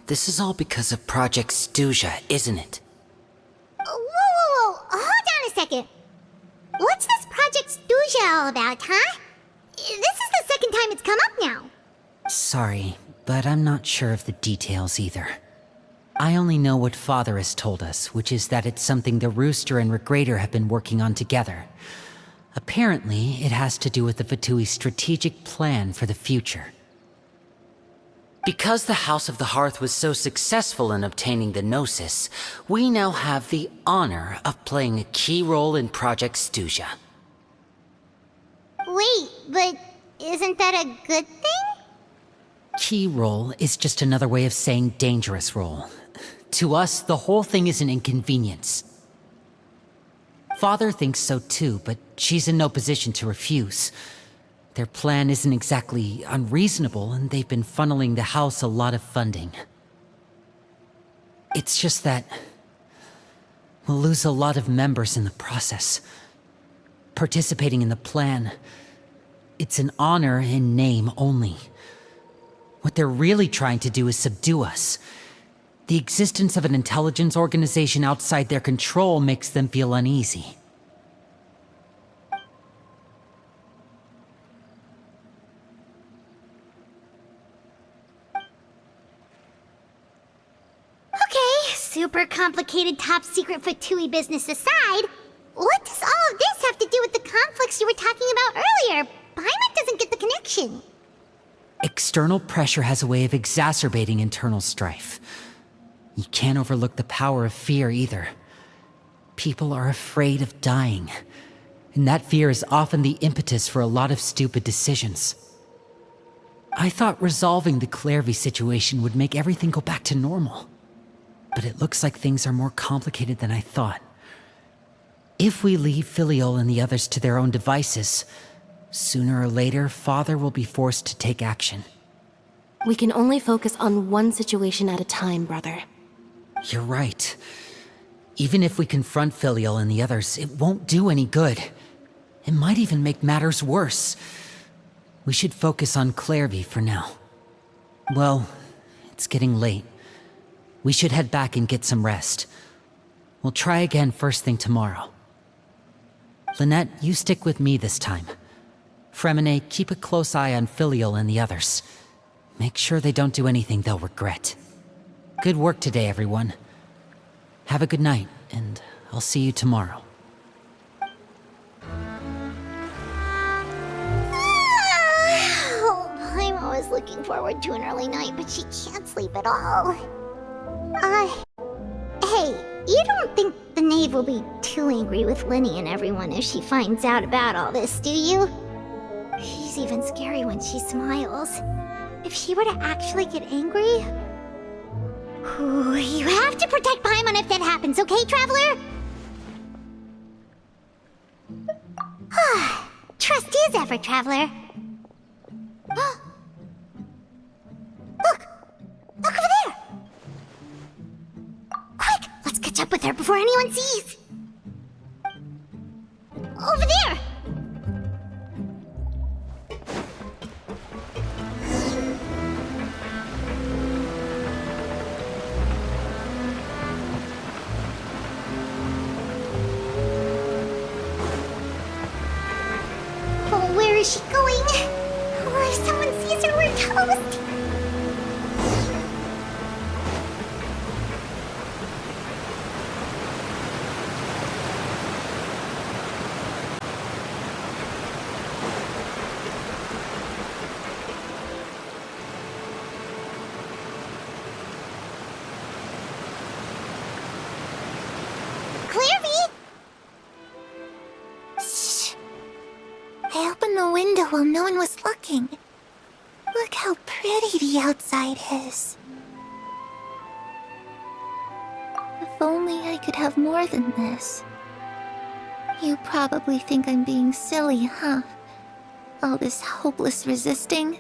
This is all because of Project Stuja, isn't it? Whoa. Hold on a second. What's this Project Stuja all about, huh? This is the second time it's come up now. Sorry, but I'm not sure of the details either. I only know what Father has told us, which is that it's something the Rooster and Regrader have been working on together. Apparently, it has to do with the Fatui's strategic plan for the future. Because the House of the Hearth was so successful in obtaining the Gnosis, we now have the honor of playing a key role in Project Stuja. Wait, but isn't that a good thing? Key role is just another way of saying dangerous role. To us, the whole thing is an inconvenience. Father thinks so too, but she's in no position to refuse. Their plan isn't exactly unreasonable, and they've been funneling the house a lot of funding. It's just that we'll lose a lot of members in the process. Participating in the plan, it's an honor in name only. What they're really trying to do is subdue us. The existence of an intelligence organization outside their control makes them feel uneasy. Okay, super complicated top secret Fatui business aside, what does all of this have to do with the conflicts you were talking about earlier? Paimon doesn't get the connection. External pressure has a way of exacerbating internal strife. You can't overlook the power of fear either. People are afraid of dying, and that fear is often the impetus for a lot of stupid decisions. I thought resolving the Clairvy situation would make everything go back to normal. But it looks like things are more complicated than I thought. If we leave Filiol and the others to their own devices, sooner or later, Father will be forced to take action. We can only focus on one situation at a time, brother. You're right. Even if we confront Filiol and the others, it won't do any good. It might even make matters worse. We should focus on Clairvy for now. Well, it's getting late. We should head back and get some rest. We'll try again first thing tomorrow. Lynette, you stick with me this time. Fremine, keep a close eye on Filiol and the others. Make sure they don't do anything they'll regret. Good work today, everyone. Have a good night, and I'll see you tomorrow. I'm always looking forward to an early night, but she can't sleep at all. Hey, you don't think the knave will be too angry with Linny and everyone if she finds out about all this, do you? She's even scary when she smiles. If she were to actually get angry... Ooh, you have to protect Paimon if that happens, okay, Traveler? Trust is effort, Traveler. Look! Look over there! Quick! Let's catch up with her before anyone sees! Over there! Oh, where is she going? Oh, if someone sees her, we're toast! I opened the window while no one was looking. Look how pretty the outside is. If only I could have more than this. You probably think I'm being silly, huh? All this hopeless resisting.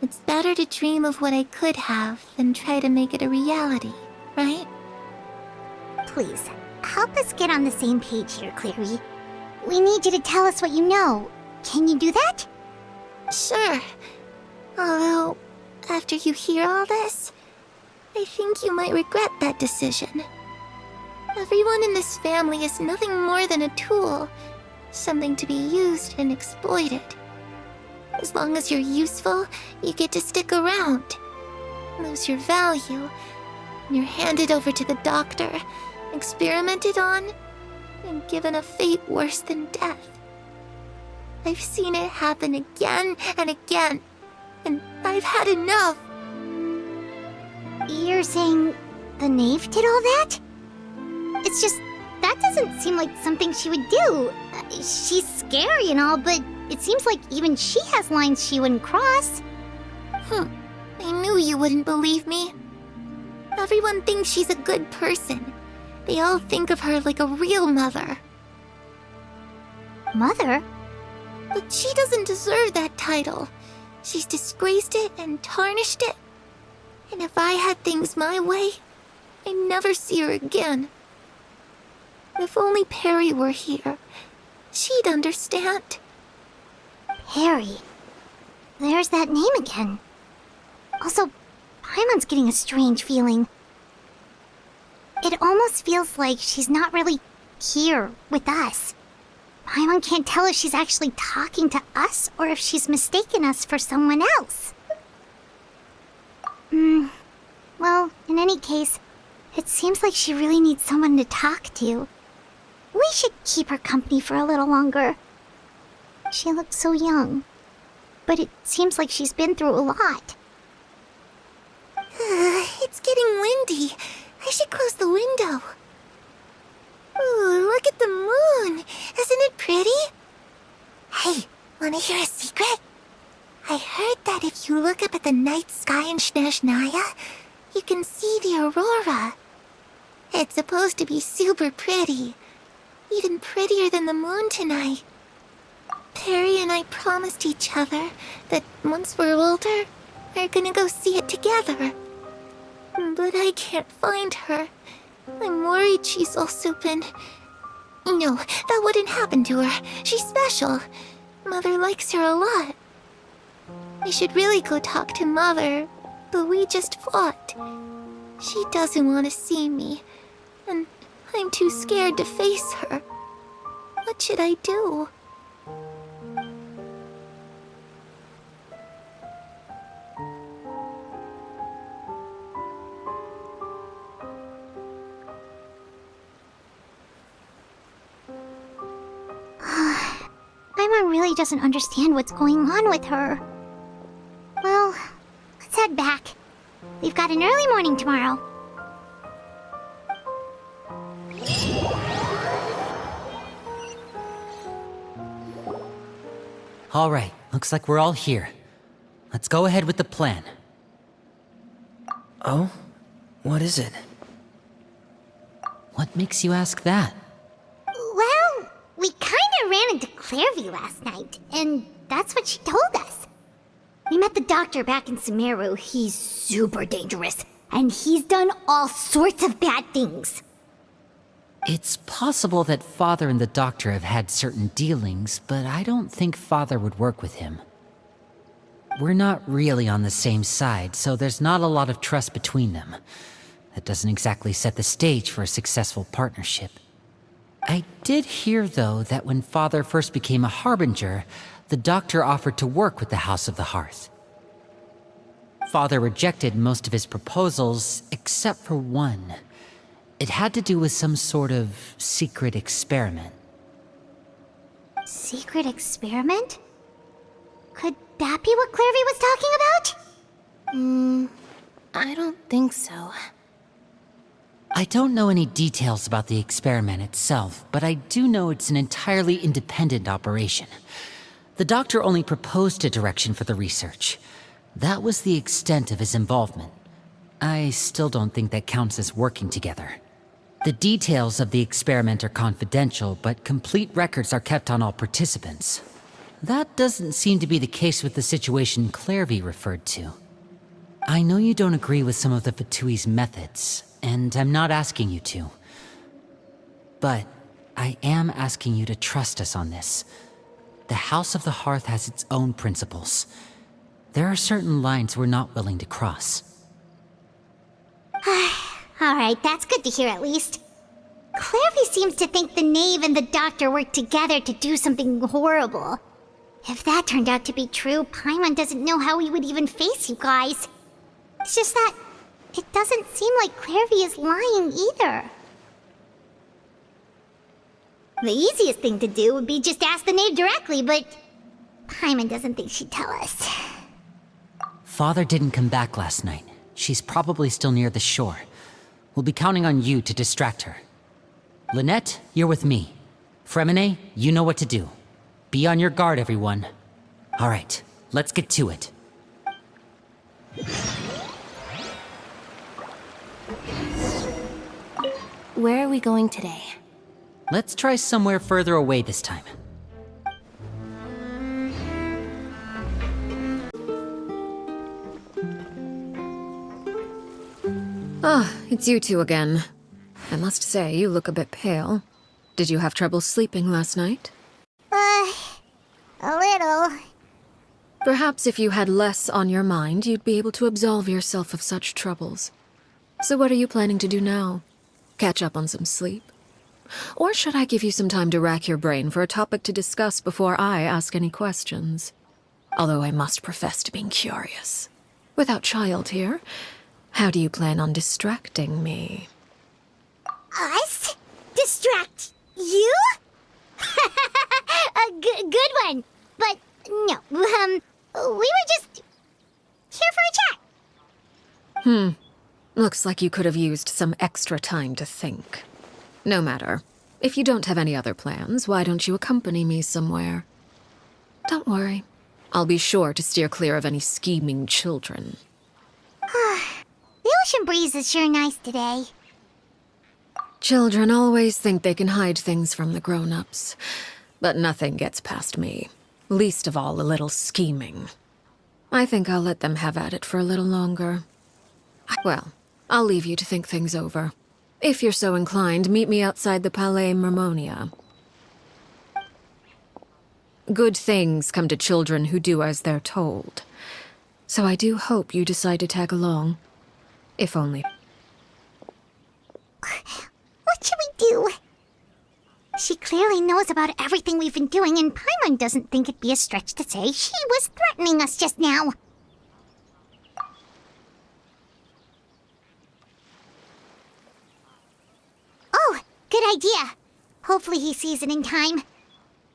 It's better to dream of what I could have than try to make it a reality, right? Please, help us get on the same page here, Clary. We need you to tell us what you know. Can you do that? Sure. Although, after you hear all this, I think you might regret that decision. Everyone in this family is nothing more than a tool, something to be used and exploited. As long as you're useful, you get to stick around. Lose your value, and you're handed over to the doctor, experimented on, and given a fate worse than death. I've seen it happen again and again, and I've had enough. You're saying the knave did all that? It's just, that doesn't seem like something she would do. She's scary and all, but it seems like even she has lines she wouldn't cross. I knew you wouldn't believe me. Everyone thinks she's a good person. They all think of her like a real mother. Mother? But she doesn't deserve that title. She's disgraced it and tarnished it. And if I had things my way, I'd never see her again. If only Perry were here, she'd understand. Perry. There's that name again. Also, Paimon's getting a strange feeling. It almost feels like she's not really here with us. Paimon can't tell if she's actually talking to us or if she's mistaken us for someone else. Well, in any case, it seems like she really needs someone to talk to. We should keep her company for a little longer. She looks so young, but it seems like she's been through a lot. It's getting windy. I should close the window. Ooh, look at the moon. Isn't it pretty? Hey, wanna hear a secret? I heard that if you look up at the night sky in Snezhnaya, you can see the aurora. It's supposed to be super pretty. Even prettier than the moon tonight. Perry and I promised each other that once we're older, we're gonna go see it together. But I can't find her. I'm worried she's also been... No, that wouldn't happen to her. She's special. Mother likes her a lot. I should really go talk to Mother, but we just fought. She doesn't want to see me, and I'm too scared to face her. What should I do? Paimon really doesn't understand what's going on with her. Well, let's head back. We've got an early morning tomorrow. All right, looks like we're all here. Let's go ahead with the plan. Oh? What is it? What makes you ask that? Well, we kinda ran into Clairview last night, and that's what she told us. We met the doctor back in Sumeru. He's super dangerous, and he's done all sorts of bad things. It's possible that Father and the Doctor have had certain dealings, but I don't think Father would work with him. We're not really on the same side, so there's not a lot of trust between them. That doesn't exactly set the stage for a successful partnership. I did hear, though, that when Father first became a Harbinger, the Doctor offered to work with the House of the Hearth. Father rejected most of his proposals, except for one. It had to do with some sort of secret experiment. Secret experiment? Could that be what Clairview was talking about? I don't think so. I don't know any details about the experiment itself, but I do know it's an entirely independent operation. The doctor only proposed a direction for the research. That was the extent of his involvement. I still don't think that counts as working together. The details of the experiment are confidential, but complete records are kept on all participants. That doesn't seem to be the case with the situation Clairvy referred to. I know you don't agree with some of the Fatui's methods, and I'm not asking you to. But I am asking you to trust us on this. The House of the Hearth has its own principles. There are certain lines we're not willing to cross. Alright, that's good to hear at least. Clairvy seems to think the knave and the doctor worked together to do something horrible. If that turned out to be true, Paimon doesn't know how he would even face you guys. It's just that it doesn't seem like Clairvy is lying either. The easiest thing to do would be just ask the knave directly, but Paimon doesn't think she'd tell us. Father didn't come back last night. She's probably still near the shore. We'll be counting on you to distract her. Lynette, you're with me. Fremine, you know what to do. Be on your guard, everyone. All right, let's get to it. Where are we going today? Let's try somewhere further away this time. Ah, it's you two again. I must say, you look a bit pale. Did you have trouble sleeping last night? A little. Perhaps if you had less on your mind, you'd be able to absolve yourself of such troubles. So what are you planning to do now? Catch up on some sleep? Or should I give you some time to rack your brain for a topic to discuss before I ask any questions? Although I must profess to being curious. Without child here, how do you plan on distracting me? Us? Distract you? A good one. But no, we were just here for a chat. Looks like you could have used some extra time to think. No matter. If you don't have any other plans, why don't you accompany me somewhere? Don't worry. I'll be sure to steer clear of any scheming children. The ocean breeze is sure nice today. Children always think they can hide things from the grown-ups. But nothing gets past me. Least of all a little scheming. I think I'll let them have at it for a little longer. Well, I'll leave you to think things over. If you're so inclined, meet me outside the Palais Mermonia. Good things come to children who do as they're told. So I do hope you decide to tag along. If only. What should we do? She clearly knows about everything we've been doing, and Paimon doesn't think it'd be a stretch to say she was threatening us just now. Oh, good idea. Hopefully he sees it in time.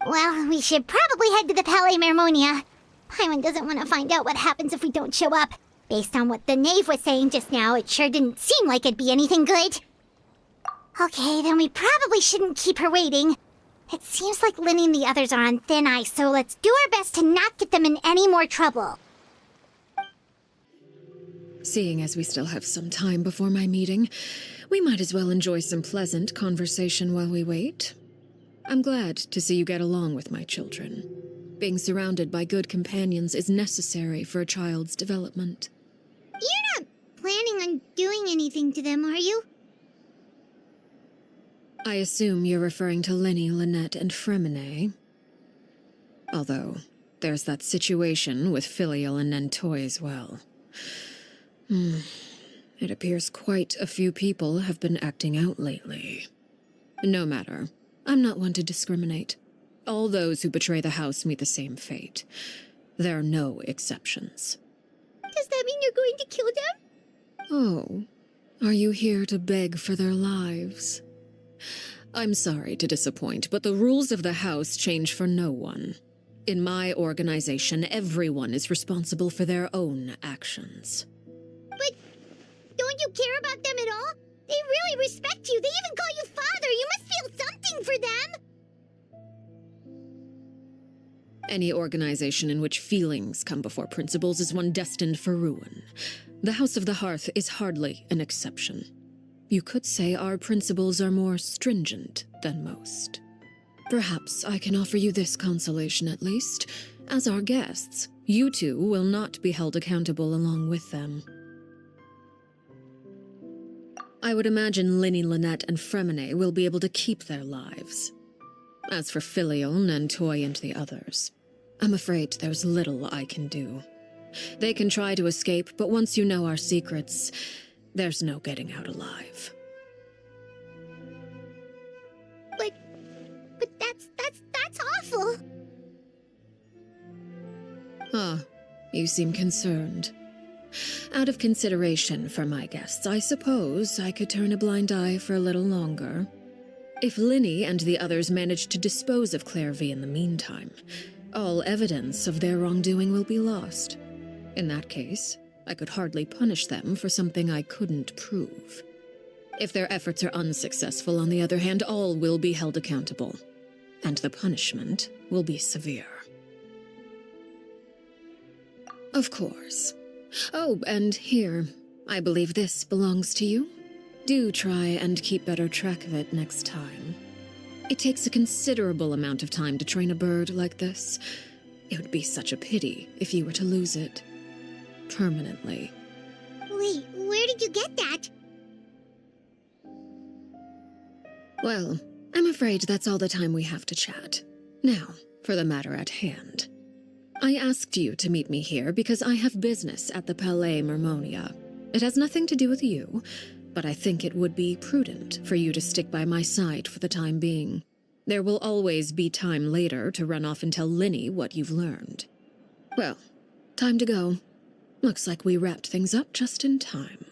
Well, we should probably head to the Palais Mermonia. Paimon doesn't want to find out what happens if we don't show up. Based on what the knave was saying just now, it sure didn't seem like it'd be anything good. Okay, then we probably shouldn't keep her waiting. It seems like Linny and the others are on thin ice, so let's do our best to not get them in any more trouble. Seeing as we still have some time before my meeting, we might as well enjoy some pleasant conversation while we wait. I'm glad to see you get along with my children. Being surrounded by good companions is necessary for a child's development. You're not planning on doing anything to them, are you? I assume you're referring to Lenny, Lynette, and Fremine. Although, there's that situation with Filial and Nentoy as well. It appears quite a few people have been acting out lately. No matter. I'm not one to discriminate. All those who betray the house meet the same fate. There are no exceptions. Does that mean you're going to kill them? Oh, are you here to beg for their lives? I'm sorry to disappoint, but the rules of the house change for no one. In my organization, everyone is responsible for their own actions. But don't you care about them at all? They really respect you. They even call you father. You must feel something for them. Any organization in which feelings come before principles is one destined for ruin. The House of the Hearth is hardly an exception. You could say our principles are more stringent than most. Perhaps I can offer you this consolation at least. As our guests, you two will not be held accountable along with them. I would imagine Linny, Lynette, and Fremine will be able to keep their lives. As for Filion and Toy and the others, I'm afraid there's little I can do. They can try to escape, but once you know our secrets, there's no getting out alive. But that's awful. Ah, you seem concerned. Out of consideration for my guests, I suppose I could turn a blind eye for a little longer. If Linny and the others manage to dispose of Clairvy in the meantime, all evidence of their wrongdoing will be lost. In that case, I could hardly punish them for something I couldn't prove. If their efforts are unsuccessful, on the other hand, all will be held accountable, and the punishment will be severe. Of course. Oh, and here, I believe this belongs to you. Do try and keep better track of it next time. It takes a considerable amount of time to train a bird like this. It would be such a pity if you were to lose it. Permanently. Wait, where did you get that? Well, I'm afraid that's all the time we have to chat. Now, for the matter at hand. I asked you to meet me here because I have business at the Palais Mermonia. It has nothing to do with you, but I think it would be prudent for you to stick by my side for the time being. There will always be time later to run off and tell Linny what you've learned. Well, time to go. Looks like we wrapped things up just in time.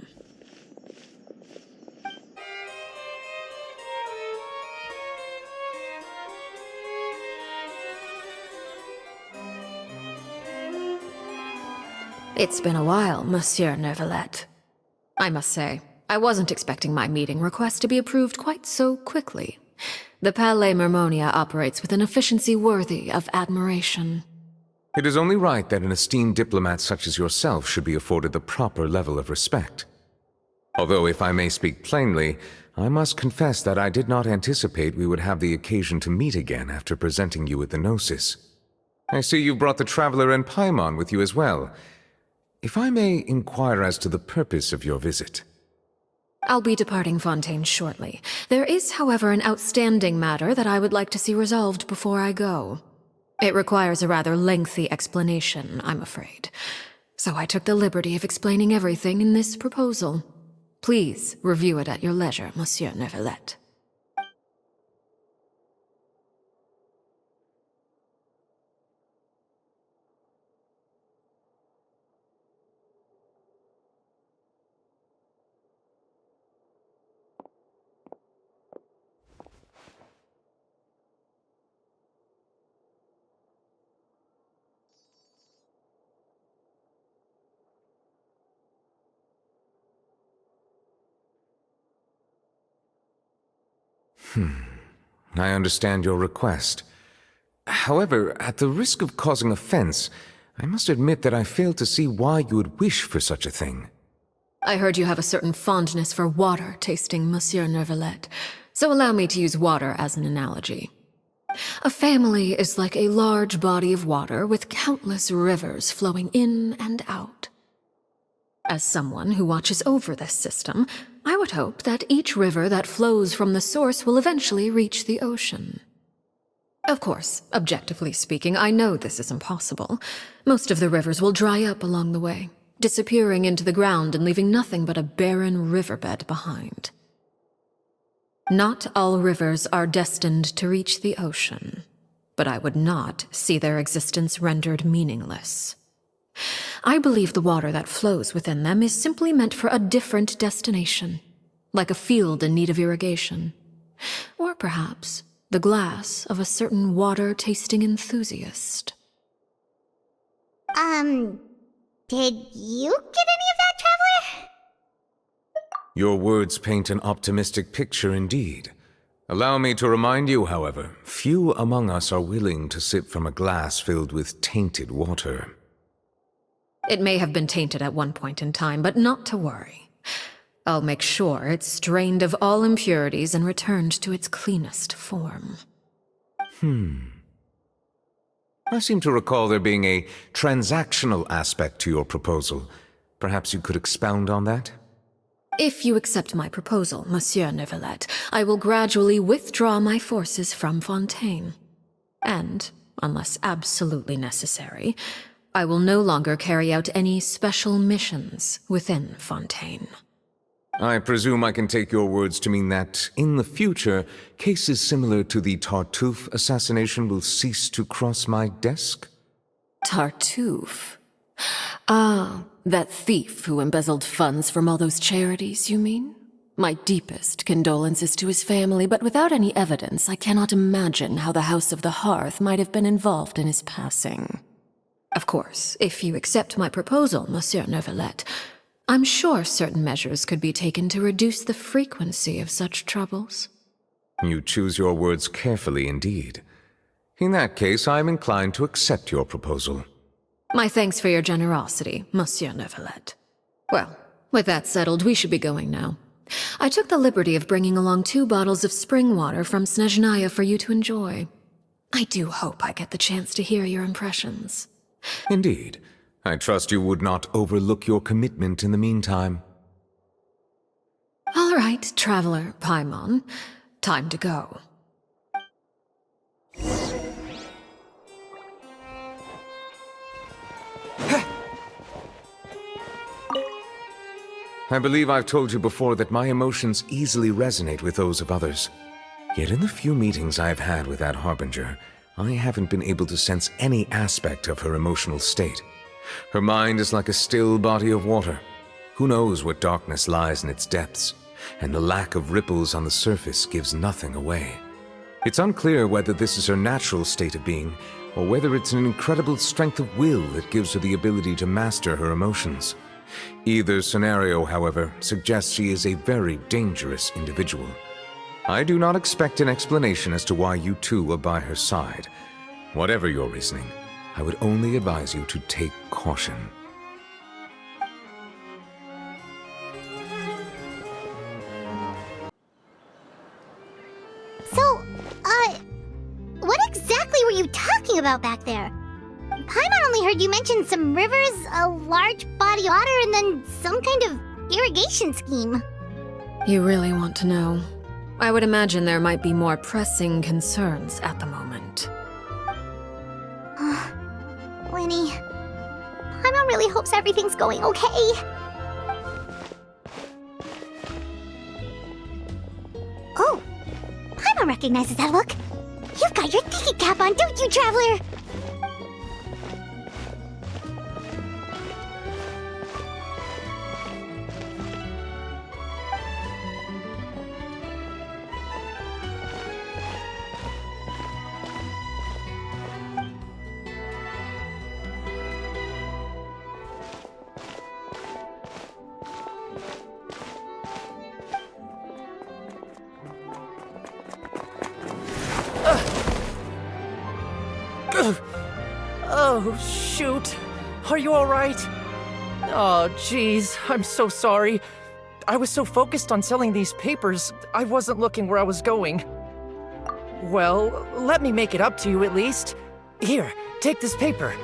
It's been a while, Monsieur Neuvillette. I must say, I wasn't expecting my meeting request to be approved quite so quickly. The Palais Mermonia operates with an efficiency worthy of admiration. It is only right that an esteemed diplomat such as yourself should be afforded the proper level of respect. Although, if I may speak plainly, I must confess that I did not anticipate we would have the occasion to meet again after presenting you with the Gnosis. I see you've brought the Traveler and Paimon with you as well. If I may inquire as to the purpose of your visit. I'll be departing Fontaine shortly. There is, however, an outstanding matter that I would like to see resolved before I go. It requires a rather lengthy explanation, I'm afraid. So I took the liberty of explaining everything in this proposal. Please review it at your leisure, Monsieur Neuvillette. I understand your request. However, at the risk of causing offense, I must admit that I fail to see why you would wish for such a thing. I heard you have a certain fondness for water tasting, Monsieur Neuvillette, so allow me to use water as an analogy. A family is like a large body of water with countless rivers flowing in and out. As someone who watches over this system, I would hope that each river that flows from the source will eventually reach the ocean. Of course, objectively speaking, I know this is impossible. Most of the rivers will dry up along the way, disappearing into the ground and leaving nothing but a barren riverbed behind. Not all rivers are destined to reach the ocean, but I would not see their existence rendered meaningless. I believe the water that flows within them is simply meant for a different destination, like a field in need of irrigation. Or perhaps the glass of a certain water-tasting enthusiast. Did you get any of that, Traveler? Your words paint an optimistic picture indeed. Allow me to remind you, however, few among us are willing to sip from a glass filled with tainted water. It may have been tainted at one point in time, but not to worry. I'll make sure it's drained of all impurities and returned to its cleanest form. I seem to recall there being a transactional aspect to your proposal. Perhaps you could expound on that? If you accept my proposal, Monsieur Neuvillette, I will gradually withdraw my forces from Fontaine. And, unless absolutely necessary, I will no longer carry out any special missions within Fontaine. I presume I can take your words to mean that, in the future, cases similar to the Tartuffe assassination will cease to cross my desk? Tartuffe? Ah, that thief who embezzled funds from all those charities, you mean? My deepest condolences to his family, but without any evidence, I cannot imagine how the House of the Hearth might have been involved in his passing. Of course, if you accept my proposal, Monsieur Neuvillette, I'm sure certain measures could be taken to reduce the frequency of such troubles. You choose your words carefully indeed. In that case, I am inclined to accept your proposal. My thanks for your generosity, Monsieur Neuvillette. Well, with that settled, we should be going now. I took the liberty of bringing along 2 bottles of spring water from Snezhnaya for you to enjoy. I do hope I get the chance to hear your impressions. Indeed. I trust you would not overlook your commitment in the meantime. All right, Traveler Paimon. Time to go. I believe I've told you before that my emotions easily resonate with those of others. Yet in the few meetings I've had with that Harbinger, I haven't been able to sense any aspect of her emotional state. Her mind is like a still body of water. Who knows what darkness lies in its depths, and the lack of ripples on the surface gives nothing away. It's unclear whether this is her natural state of being, or whether it's an incredible strength of will that gives her the ability to master her emotions. Either scenario, however, suggests she is a very dangerous individual. I do not expect an explanation as to why you two are by her side. Whatever your reasoning, I would only advise you to take caution. So, what exactly were you talking about back there? Paimon only heard you mention some rivers, a large body of water, and then some kind of irrigation scheme. You really want to know? I would imagine there might be more pressing concerns at the moment. Winnie, Paimon really hopes everything's going okay. Oh, Paimon recognizes that look. You've got your ticket cap on, don't you, Traveler? Oh, shoot. Are you alright? Oh, jeez, I'm so sorry. I was so focused on selling these papers, I wasn't looking where I was going. Well, let me make it up to you at least. Here, take this paper.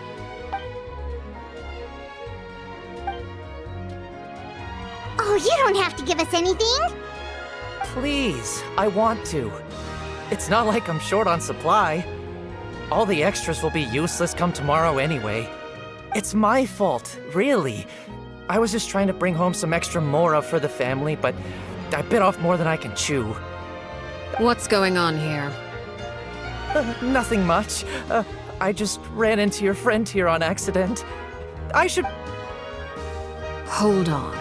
Oh, you don't have to give us anything. Please, I want to. It's not like I'm short on supply. All the extras will be useless come tomorrow anyway. It's my fault, really. I was just trying to bring home some extra mora for the family, but I bit off more than I can chew. What's going on here? Nothing much. I just ran into your friend here on accident. I should... Hold on.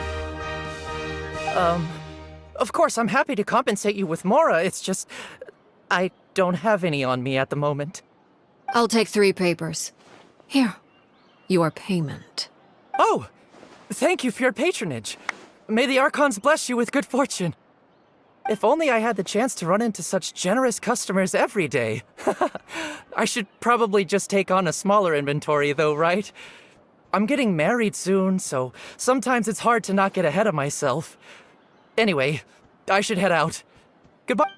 Of course, I'm happy to compensate you with mora, it's just... I don't have any on me at the moment. I'll take 3 papers. Here, your payment. Oh, thank you for your patronage. May the Archons bless you with good fortune. If only I had the chance to run into such generous customers every day. I should probably just take on a smaller inventory though, right? I'm getting married soon, so sometimes it's hard to not get ahead of myself. Anyway, I should head out. Goodbye.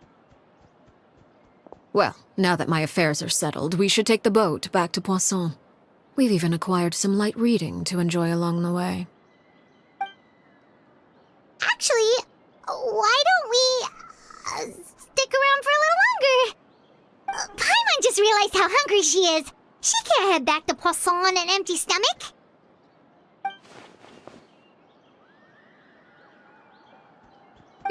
Well, now that my affairs are settled, we should take the boat back to Poisson. We've even acquired some light reading to enjoy along the way. Actually, why don't we stick around for a little longer? Paimon just realized how hungry she is. She can't head back to Poisson on an empty stomach.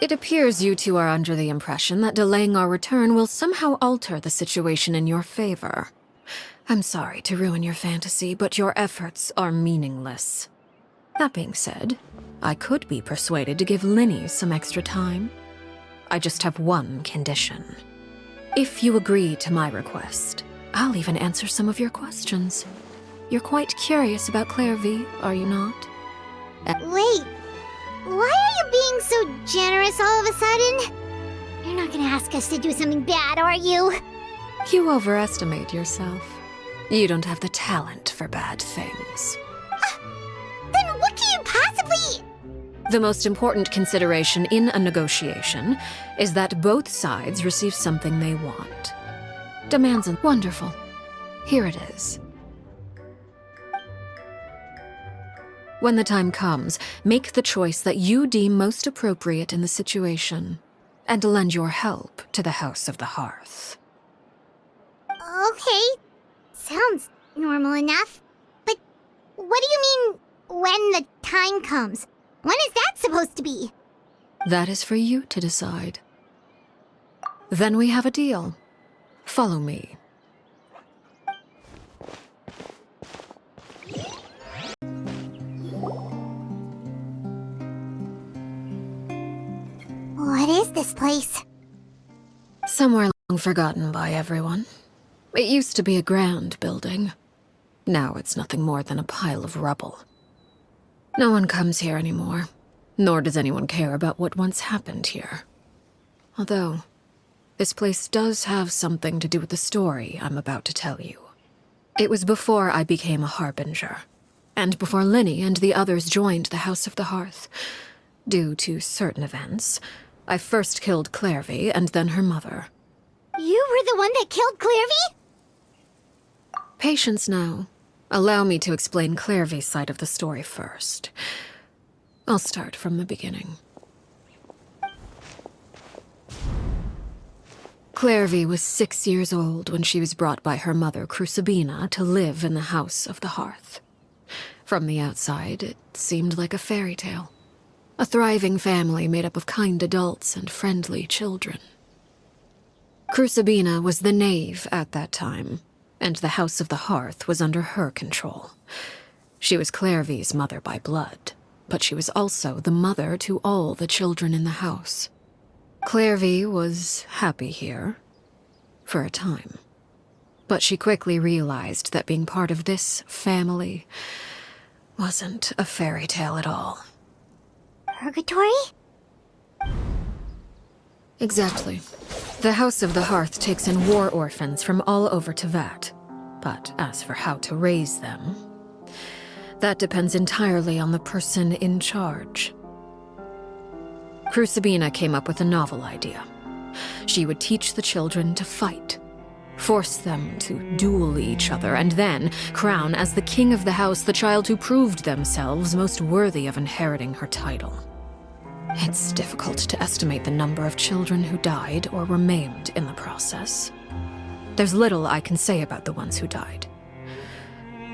It appears you two are under the impression that delaying our return will somehow alter the situation in your favor. I'm sorry to ruin your fantasy, but your efforts are meaningless. That being said, I could be persuaded to give Linny some extra time. I just have one condition. If you agree to my request, I'll even answer some of your questions. You're quite curious about Clairvy, are you not? Wait, why are you being so generous all of a sudden? You're not gonna ask us to do something bad, are you? You overestimate yourself. You don't have the talent for bad things. Then what can you possibly... The most important consideration in a negotiation is that both sides receive something they want. Demands are wonderful. Here it is. When the time comes, make the choice that you deem most appropriate in the situation, and lend your help to the House of the Hearth. Okay, sounds normal enough. But what do you mean, when the time comes? When is that supposed to be? That is for you to decide. Then we have a deal. Follow me. What is this place? Somewhere long forgotten by everyone. It used to be a grand building. Now it's nothing more than a pile of rubble. No one comes here anymore, nor does anyone care about what once happened here. Although, this place does have something to do with the story I'm about to tell you. It was before I became a Harbinger, and before Linny and the others joined the House of the Hearth. Due to certain events, I first killed Clairvy and then her mother. You were the one that killed Clairvy? Patience now. Allow me to explain Clairvy's side of the story first. I'll start from the beginning. Clairvy was 6 years old when she was brought by her mother, Crucibina, to live in the House of the Hearth. From the outside, it seemed like a fairy tale. A thriving family made up of kind adults and friendly children. Crucibina was the knave at that time, and the House of the Hearth was under her control. She was Clairvy's mother by blood, but she was also the mother to all the children in the house. Clairvy was happy here, for a time. But she quickly realized that being part of this family wasn't a fairy tale at all. Purgatory? Exactly. The House of the Hearth takes in war orphans from all over Tevat. But as for how to raise them, that depends entirely on the person in charge. Crucibina came up with a novel idea. She would teach the children to fight, force them to duel each other, and then crown as the king of the house the child who proved themselves most worthy of inheriting her title. It's difficult to estimate the number of children who died or were maimed in the process. There's little I can say about the ones who died.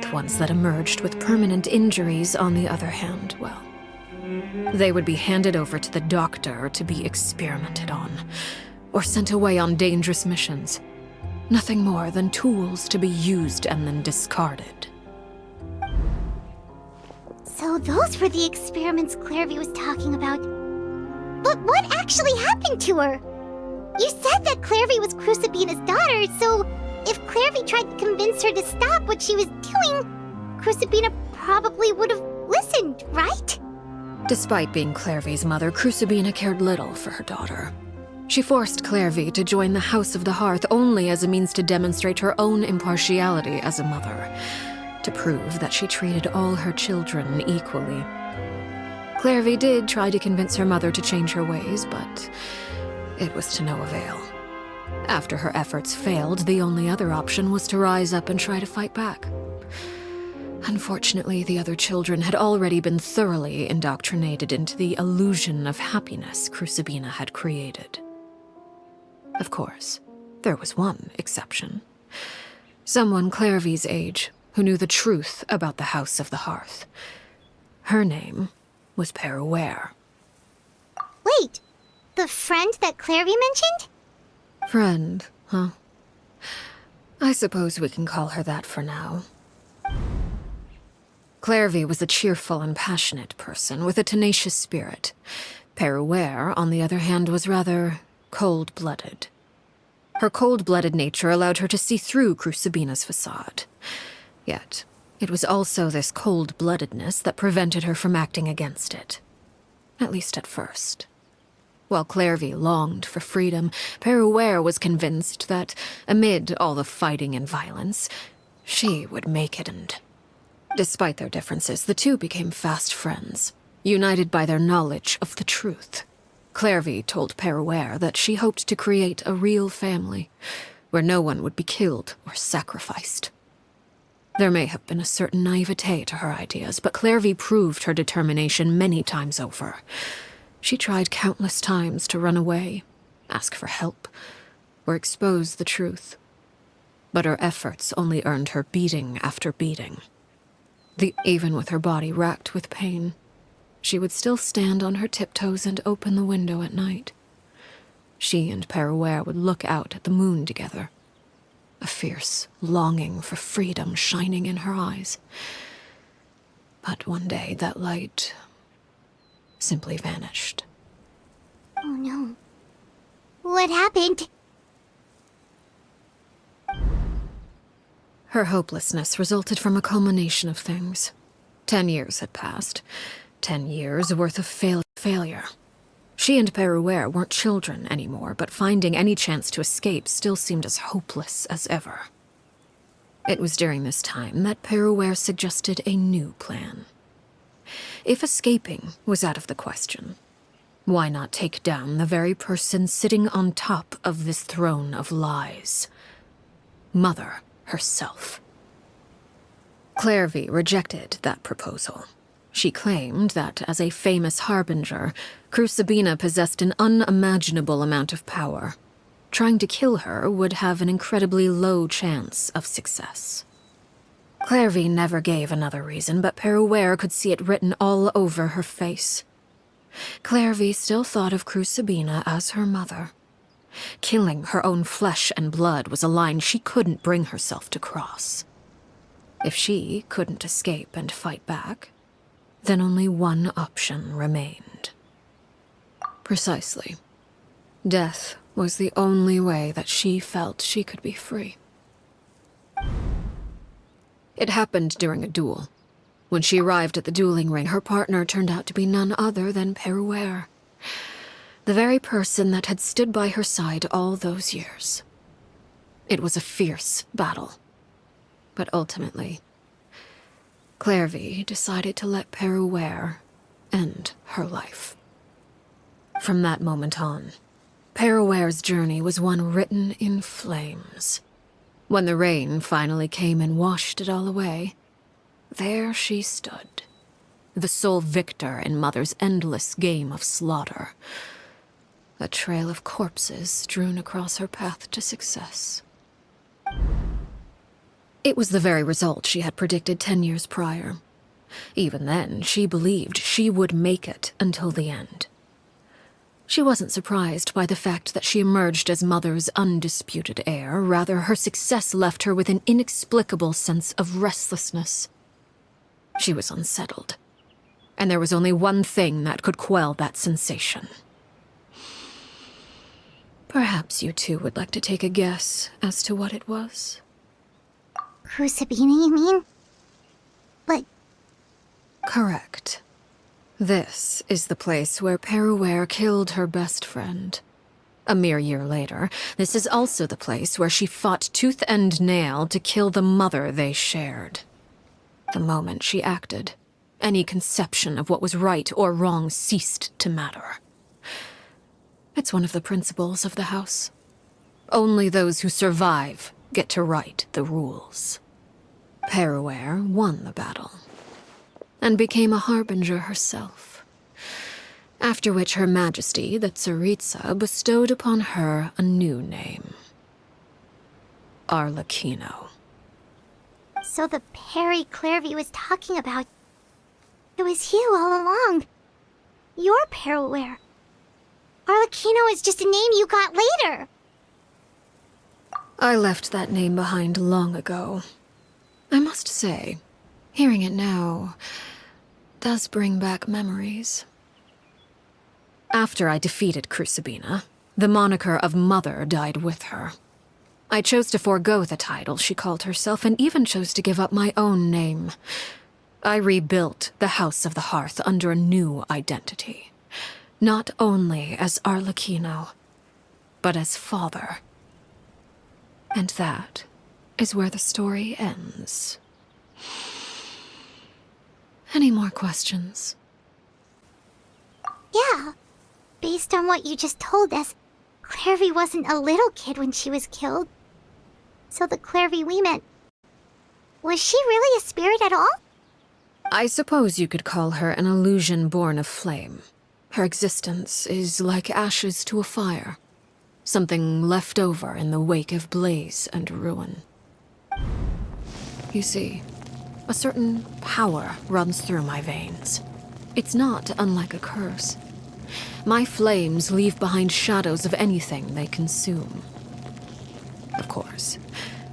The ones that emerged with permanent injuries, on the other hand, well, they would be handed over to the doctor to be experimented on, or sent away on dangerous missions. Nothing more than tools to be used and then discarded. So those were the experiments Clairvy was talking about. But what actually happened to her? You said that Clairvy was Crucibina's daughter, so if Clairvy tried to convince her to stop what she was doing, Crucibina probably would have listened, right? Despite being Clairvy's mother, Crucibina cared little for her daughter. She forced Clairvy to join the House of the Hearth only as a means to demonstrate her own impartiality as a mother, to prove that she treated all her children equally. Clairvy did try to convince her mother to change her ways, but it was to no avail. After her efforts failed, the only other option was to rise up and try to fight back. Unfortunately, the other children had already been thoroughly indoctrinated into the illusion of happiness Crucibina had created. Of course, there was one exception. Someone Clairvy's age who knew the truth about the House of the Hearth. Her name was Peruere. Wait, the friend that Clairvy mentioned? Friend, huh? I suppose we can call her that for now. Clairvy was a cheerful and passionate person with a tenacious spirit. Peruere, on the other hand, was rather cold-blooded. Her cold-blooded nature allowed her to see through Crucibina's facade. Yet, it was also this cold-bloodedness that prevented her from acting against it. At least at first. While Clairvy longed for freedom, Peruere was convinced that, amid all the fighting and violence, she would make it. And despite their differences, the two became fast friends, united by their knowledge of the truth. Clairvy told Peruere that she hoped to create a real family, where no one would be killed or sacrificed. There may have been a certain naivete to her ideas, but Clairvy proved her determination many times over. She tried countless times to run away, ask for help, or expose the truth. But her efforts only earned her beating after beating. Even with her body racked with pain, she would still stand on her tiptoes and open the window at night. She and Peruere would look out at the moon together, a fierce longing for freedom shining in her eyes. But one day that light simply vanished. Oh no. What happened? Her hopelessness resulted from a culmination of things. 10 years had passed. 10 years worth of failure. She and Peruere weren't children anymore, but finding any chance to escape still seemed as hopeless as ever. It was during this time that Peruere suggested a new plan. If escaping was out of the question, why not take down the very person sitting on top of this throne of lies? Mother herself. Clairvy rejected that proposal. She claimed that, as a famous harbinger, Crucibina possessed an unimaginable amount of power. Trying to kill her would have an incredibly low chance of success. Clairvy never gave another reason, but Peruere could see it written all over her face. Clairvy still thought of Crucibina as her mother. Killing her own flesh and blood was a line she couldn't bring herself to cross. If she couldn't escape and fight back, then only one option remained. Precisely. Death was the only way that she felt she could be free. It happened during a duel. When she arrived at the dueling ring, her partner turned out to be none other than Peruere, the very person that had stood by her side all those years. It was a fierce battle. But ultimately, Clairvy decided to let Peruere end her life. From that moment on, Peruere's journey was one written in flames. When the rain finally came and washed it all away, there she stood, the sole victor in Mother's endless game of slaughter. A trail of corpses strewn across her path to success. It was the very result she had predicted 10 years prior. Even then, she believed she would make it until the end. She wasn't surprised by the fact that she emerged as Mother's undisputed heir. Rather, her success left her with an inexplicable sense of restlessness. She was unsettled, and there was only one thing that could quell that sensation. Perhaps you two would like to take a guess as to what it was? Crucibina, you mean? But... Correct. This is the place where Peruware killed her best friend. A mere year later, this is also the place where she fought tooth and nail to kill the mother they shared. The moment she acted, any conception of what was right or wrong ceased to matter. It's one of the principles of the house. Only those who survive get to write the rules. Peruware won the battle, and became a harbinger herself. After which Her Majesty, the Tsaritsa, bestowed upon her a new name. Arlecchino. So the Perry Clairvy was talking about... It was you all along. You're Peruware. Arlecchino is just a name you got later. I left that name behind long ago. I must say, hearing it now does bring back memories. After I defeated Crucibina, the moniker of Mother died with her. I chose to forego the title she called herself, and even chose to give up my own name. I rebuilt the House of the Hearth under a new identity. Not only as Arlecchino, but as father. And that is where the story ends. Any more questions? Yeah. Based on what you just told us, Clairvy wasn't a little kid when she was killed. So the Clairvy we met... Was she really a spirit at all? I suppose you could call her an illusion born of flame. Her existence is like ashes to a fire. Something left over in the wake of blaze and ruin. You see, a certain power runs through my veins. It's not unlike a curse. My flames leave behind shadows of anything they consume. Of course,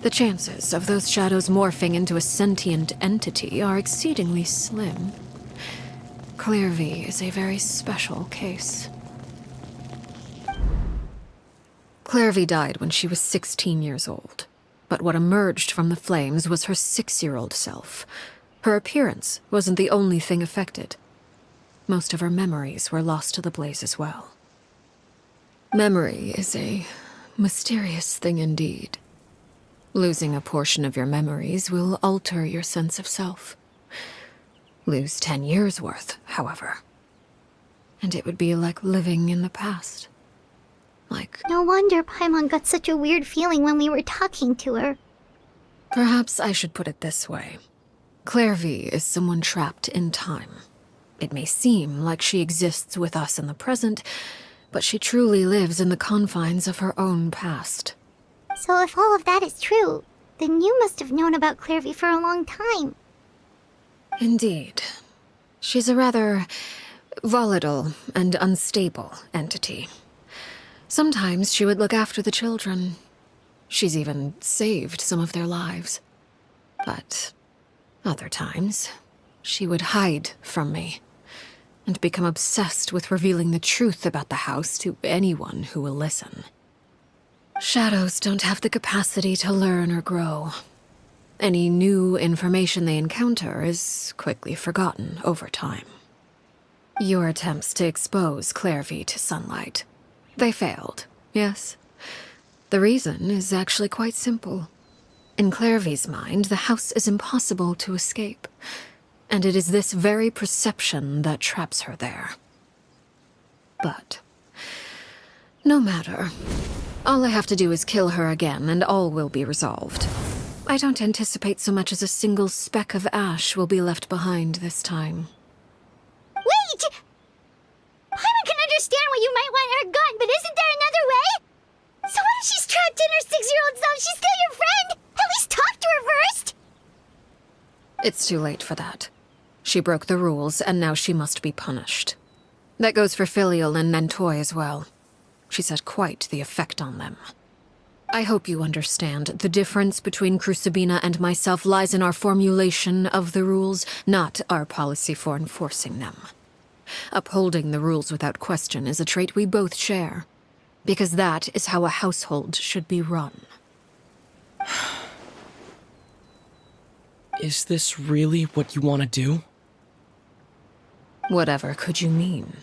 the chances of those shadows morphing into a sentient entity are exceedingly slim. Clairvy is a very special case. Clairvy died when she was 16 years old, but what emerged from the flames was her 6-year-old self. Her appearance wasn't the only thing affected. Most of her memories were lost to the blaze as well. Memory is a mysterious thing indeed. Losing a portion of your memories will alter your sense of self. Lose 10 years' worth, however, and it would be like living in the past. Like... No wonder Paimon got such a weird feeling when we were talking to her. Perhaps I should put it this way. Clairvy is someone trapped in time. It may seem like she exists with us in the present, but she truly lives in the confines of her own past. So if all of that is true, then you must have known about Clairvy for a long time. Indeed. She's a rather volatile and unstable entity. Sometimes she would look after the children. She's even saved some of their lives. But other times, she would hide from me and become obsessed with revealing the truth about the house to anyone who will listen. Shadows don't have the capacity to learn or grow. Any new information they encounter is quickly forgotten over time. Your attempts to expose Clairvy to sunlight, they failed, yes? The reason is actually quite simple. In Clairvy's mind, the house is impossible to escape, and it is this very perception that traps her there. But no matter. All I have to do is kill her again, and all will be resolved. I don't anticipate so much as a single speck of ash will be left behind this time. Wait! Paimon can understand why you might want her gone, but isn't there another way? So what if she's trapped in her 6-year-old self? She's still your friend! At least talk to her first! It's too late for that. She broke the rules, and now she must be punished. That goes for Filial and Nentoy as well. She's had quite the effect on them. I hope you understand. The difference between Crucibina and myself lies in our formulation of the rules, not our policy for enforcing them. Upholding the rules without question is a trait we both share, because that is how a household should be run. Is this really what you want to do? Whatever could you mean?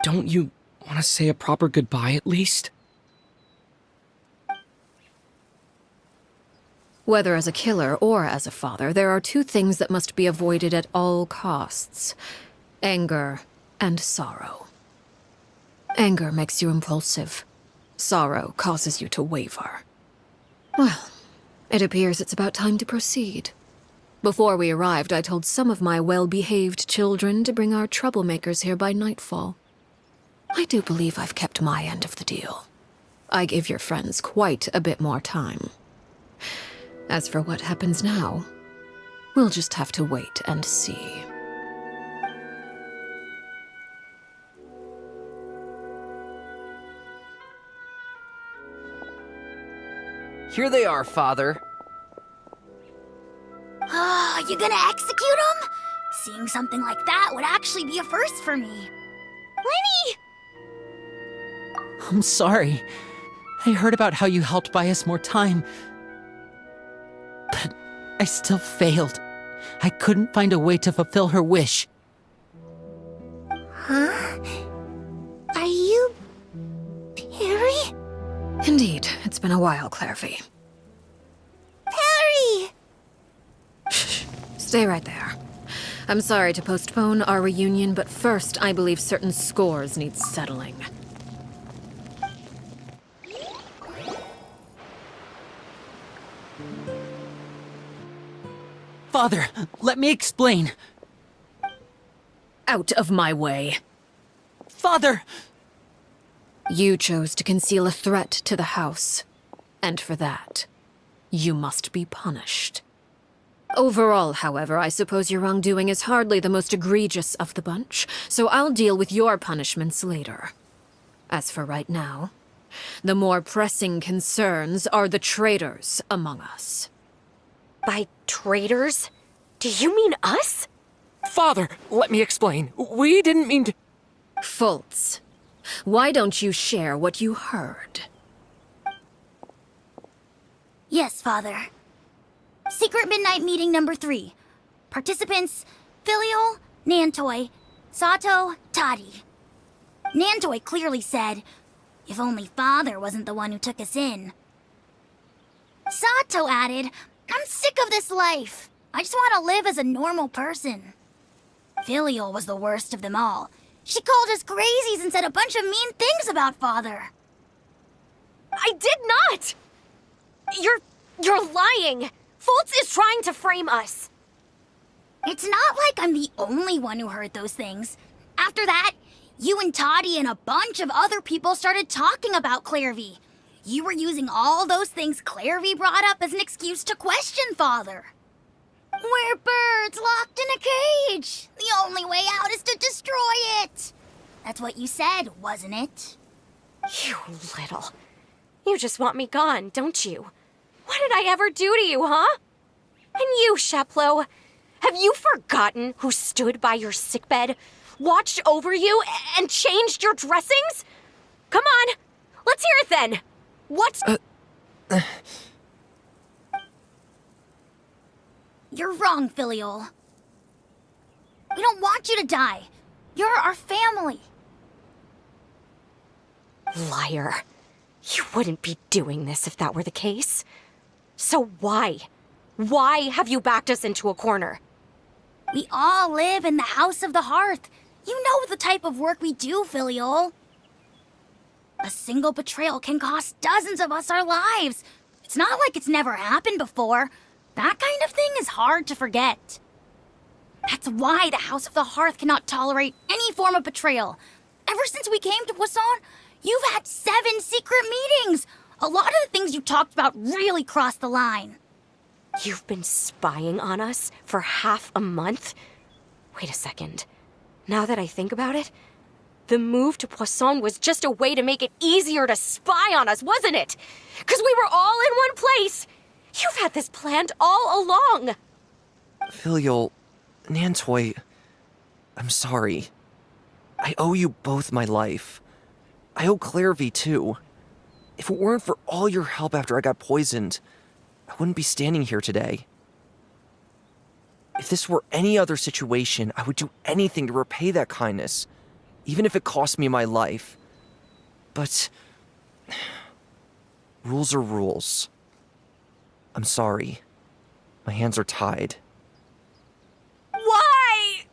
Don't you want to say a proper goodbye at least? Whether as a killer or as a father, there are two things that must be avoided at all costs: anger and sorrow. Anger makes you impulsive. Sorrow causes you to waver. Well, it appears it's about time to proceed. Before we arrived, I told some of my well-behaved children to bring our troublemakers here by nightfall. I do believe I've kept my end of the deal. I gave your friends quite a bit more time. As for what happens now, we'll just have to wait and see. Here they are, Father. You gonna execute him? Seeing something like that would actually be a first for me. Lenny! I'm sorry. I heard about how you helped buy us more time. But I still failed. I couldn't find a way to fulfill her wish. Huh? Are you... Perry? Indeed, it's been a while, Clairvy. Perry! Stay right there. I'm sorry to postpone our reunion, but first, I believe certain scores need settling. Father, let me explain. Out of my way. Father! You chose to conceal a threat to the house, and for that, you must be punished. Overall, however, I suppose your wrongdoing is hardly the most egregious of the bunch, so I'll deal with your punishments later. As for right now, the more pressing concerns are the traitors among us. By traitors? Do you mean us? Father, let me explain. We didn't mean to... Fultz, why don't you share what you heard? Yes, Father. Secret Midnight Meeting number 3. Participants: Filial, Nantoi, Sato, Toddy. Nantoi clearly said, "If only Father wasn't the one who took us in." Sato added, "I'm sick of this life. I just want to live as a normal person." Filial was the worst of them all. She called us crazies and said a bunch of mean things about Father. I did not! You're lying! Fultz is trying to frame us. It's not like I'm the only one who heard those things. After that, you and Toddy and a bunch of other people started talking about Clairvy. You were using all those things Clairvy brought up as an excuse to question Father. We're birds locked in a cage. The only way out is to destroy it. That's what you said, wasn't it? You little... You just want me gone, don't you? What did I ever do to you, huh? And you, Sheplo, have you forgotten who stood by your sickbed, watched over you, and changed your dressings? Come on, let's hear it then. What's... You're wrong, Filial. We don't want you to die. You're our family. Liar. You wouldn't be doing this if that were the case. So why? Why have you backed us into a corner? We all live in the House of the Hearth. You know the type of work we do, Filial. A single betrayal can cost dozens of us our lives. It's not like it's never happened before. That kind of thing is hard to forget. That's why the House of the Hearth cannot tolerate any form of betrayal. Ever since we came to Poisson, you've had 7 secret meetings. A lot of the things you talked about really crossed the line. You've been spying on us for half a month? Wait a second. Now that I think about it, the move to Poisson was just a way to make it easier to spy on us, wasn't it? Because we were all in one place. You've had this planned all along. Filial, Nantoi, I'm sorry. I owe you both my life. I owe Clairvy too. If it weren't for all your help after I got poisoned, I wouldn't be standing here today. If this were any other situation, I would do anything to repay that kindness, even if it cost me my life. But rules are rules. I'm sorry. My hands are tied. Why?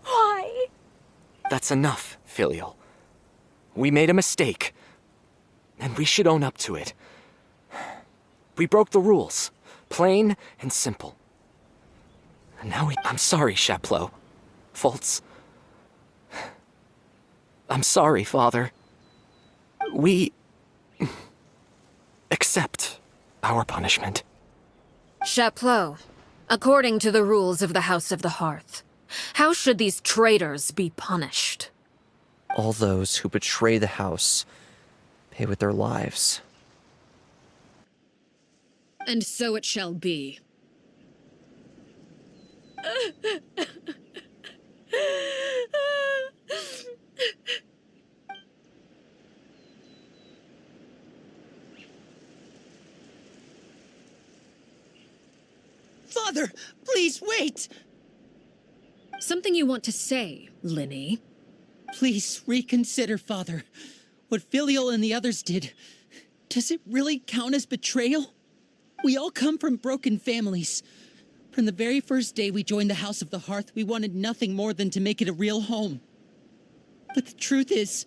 Why? That's enough, Filial. We made a mistake, and we should own up to it. We broke the rules, plain and simple. And now I'm sorry, Chapleau. Fultz. I'm sorry, Father. We accept our punishment. Chapleau, according to the rules of the House of the Hearth, how should these traitors be punished? All those who betray the house pay with their lives. And so it shall be. Father, please wait! Something you want to say, Linny? Please reconsider, Father. What Filial and the others did, does it really count as betrayal? We all come from broken families. From the very first day we joined the House of the Hearth, we wanted nothing more than to make it a real home. But the truth is,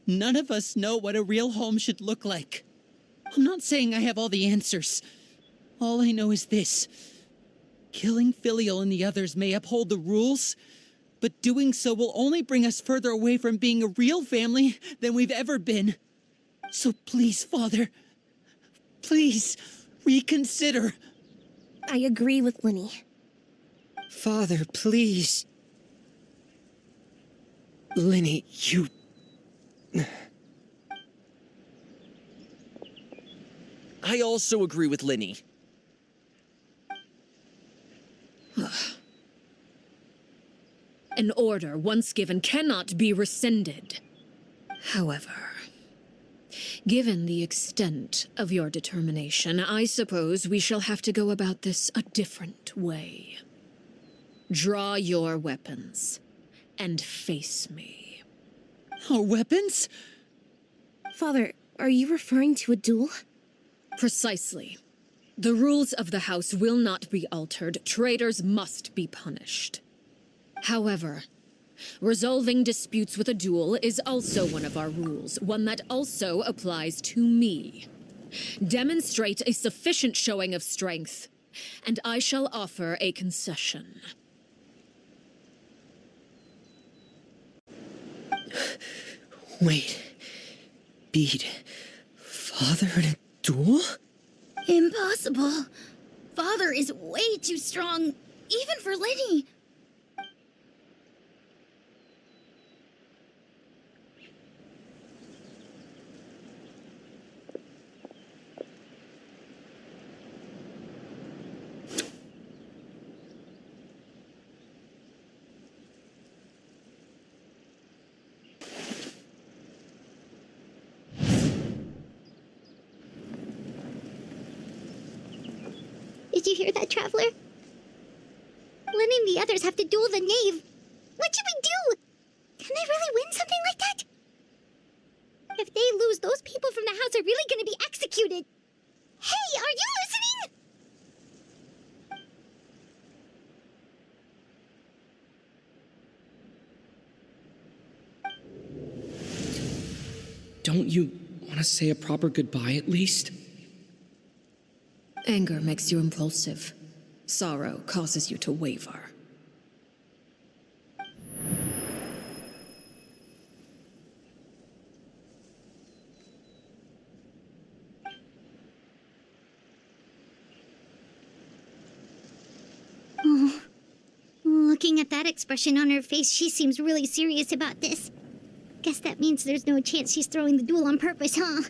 none of us know what a real home should look like. I'm not saying I have all the answers. All I know is this. Killing Filial and the others may uphold the rules, but doing so will only bring us further away from being a real family than we've ever been. So please, Father, please reconsider. I agree with Linny. Father, please. Linny, you... I also agree with Linny. An order once given cannot be rescinded. However, given the extent of your determination, I suppose we shall have to go about this a different way. Draw your weapons and face me. Our weapons? Father, are you referring to a duel? Precisely. The rules of the house will not be altered. Traitors must be punished. However, resolving disputes with a duel is also one of our rules, one that also applies to me. Demonstrate a sufficient showing of strength, and I shall offer a concession. Wait. Beat Father in a duel? Impossible. Father is way too strong, even for Linny. Did you hear that, Traveler? Linny and the others have to duel the knave. What should we do? Can they really win something like that? If they lose, those people from the house are really going to be executed. Hey, are you listening? Don't you want to say a proper goodbye at least? Anger makes you impulsive. Sorrow causes you to waver. Oh. Looking at that expression on her face, she seems really serious about this. Guess that means there's no chance she's throwing the duel on purpose, huh?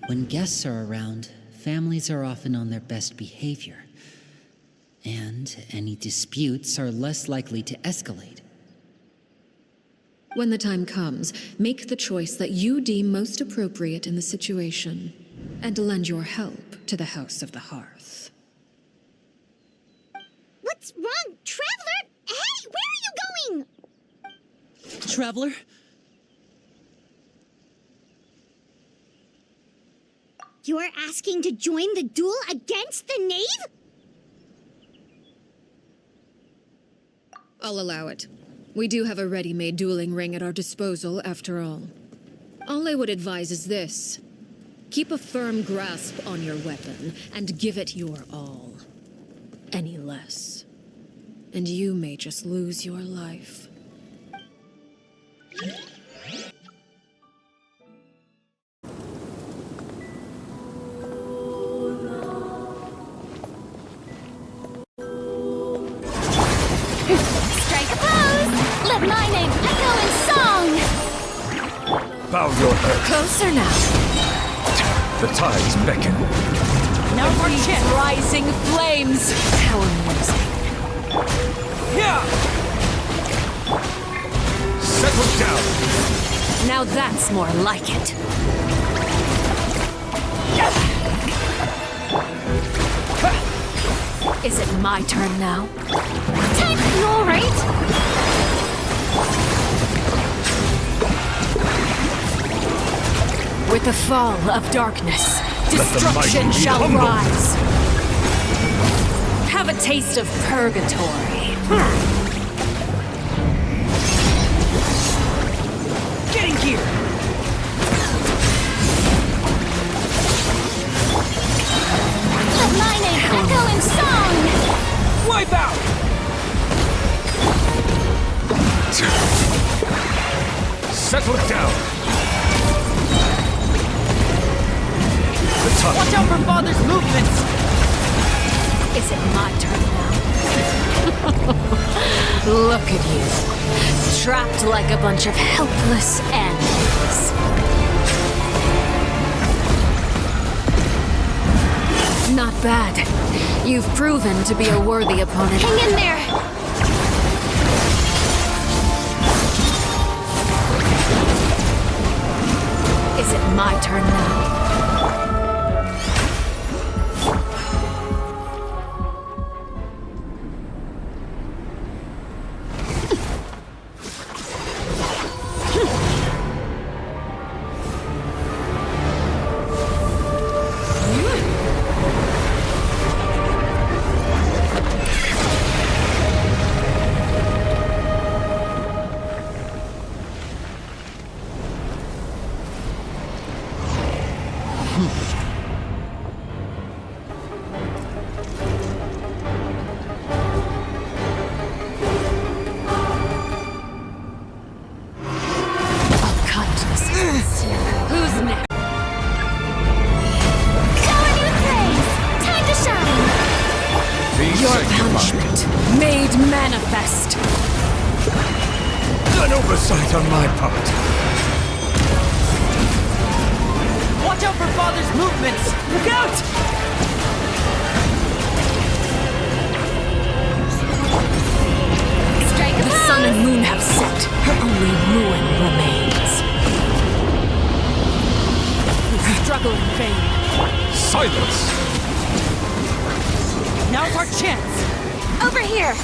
When guests are around, families are often on their best behavior. And any disputes are less likely to escalate. When the time comes, make the choice that you deem most appropriate in the situation, and lend your help to the House of the Hearth. What's wrong, Traveler? Hey, where are you going? Traveler? You're asking to join the duel against the knave? I'll allow it. We do have a ready-made dueling ring at our disposal, after all. All I would advise is this. Keep a firm grasp on your weapon, and give it your all. Any less, and you may just lose your life. Let my name echo in song! Bow your earth. Closer now. The tides beckon. Now for rising flames. How amusing. Yeah! Settle down. Now that's more like it. Is it my turn now? Time for you, all right? With the fall of darkness, destruction shall rise. Have a taste of purgatory. Getting here! Let my name echo in song! Wipe out! Settle down. Watch out for Father's movements! Is it my turn now? Look at you. Trapped like a bunch of helpless animals. Not bad. You've proven to be a worthy opponent. Hang in there! Is it my turn now? Oversight on my part. Watch out for Father's movements! Look out! Strike the sun and moon have set. Only ruin remains. We struggle in vain. Silence! Now's our chance! Over here!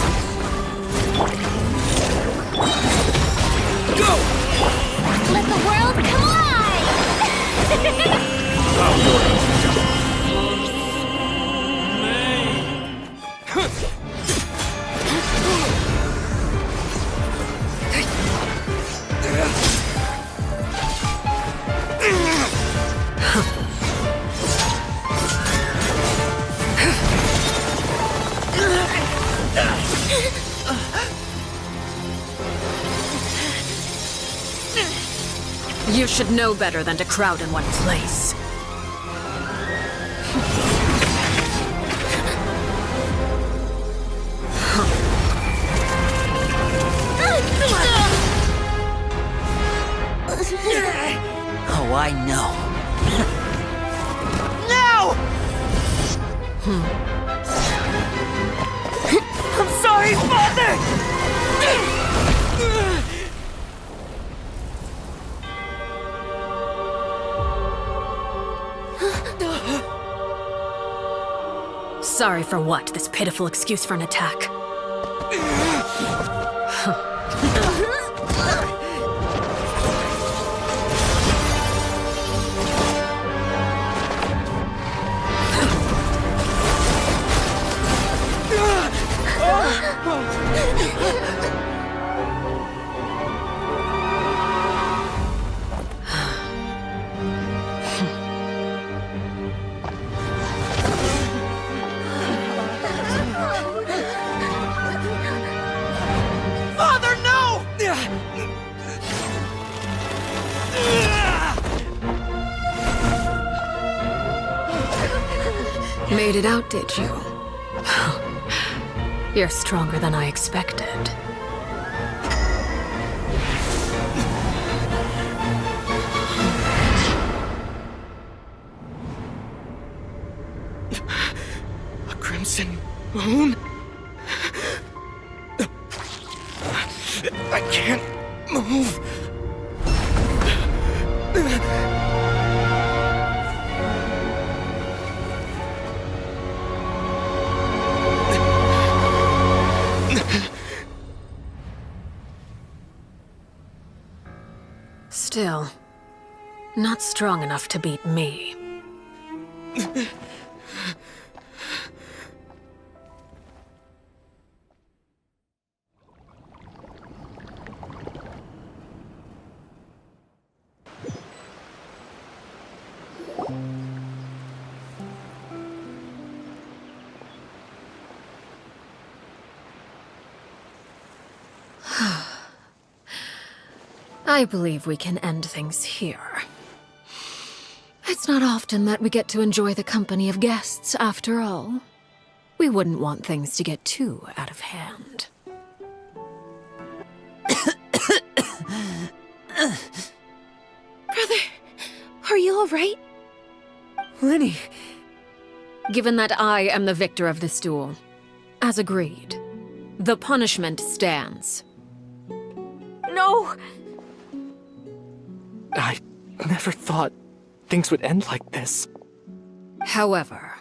Go! Let the world collide! Bow your You should know better than to crowd in one place. Oh, I know. No! I'm sorry, Father! Sorry for what? This pitiful excuse for an attack. Father, no! Made it out, did you? You're stronger than I expected. A crimson moon? I can't move. Still, not strong enough to beat me. I believe we can end things here. It's not often that we get to enjoy the company of guests, after all. We wouldn't want things to get too out of hand. Brother, are you alright? Lenny. Given that I am the victor of this duel, as agreed, the punishment stands. No! I never thought things would end like this. However,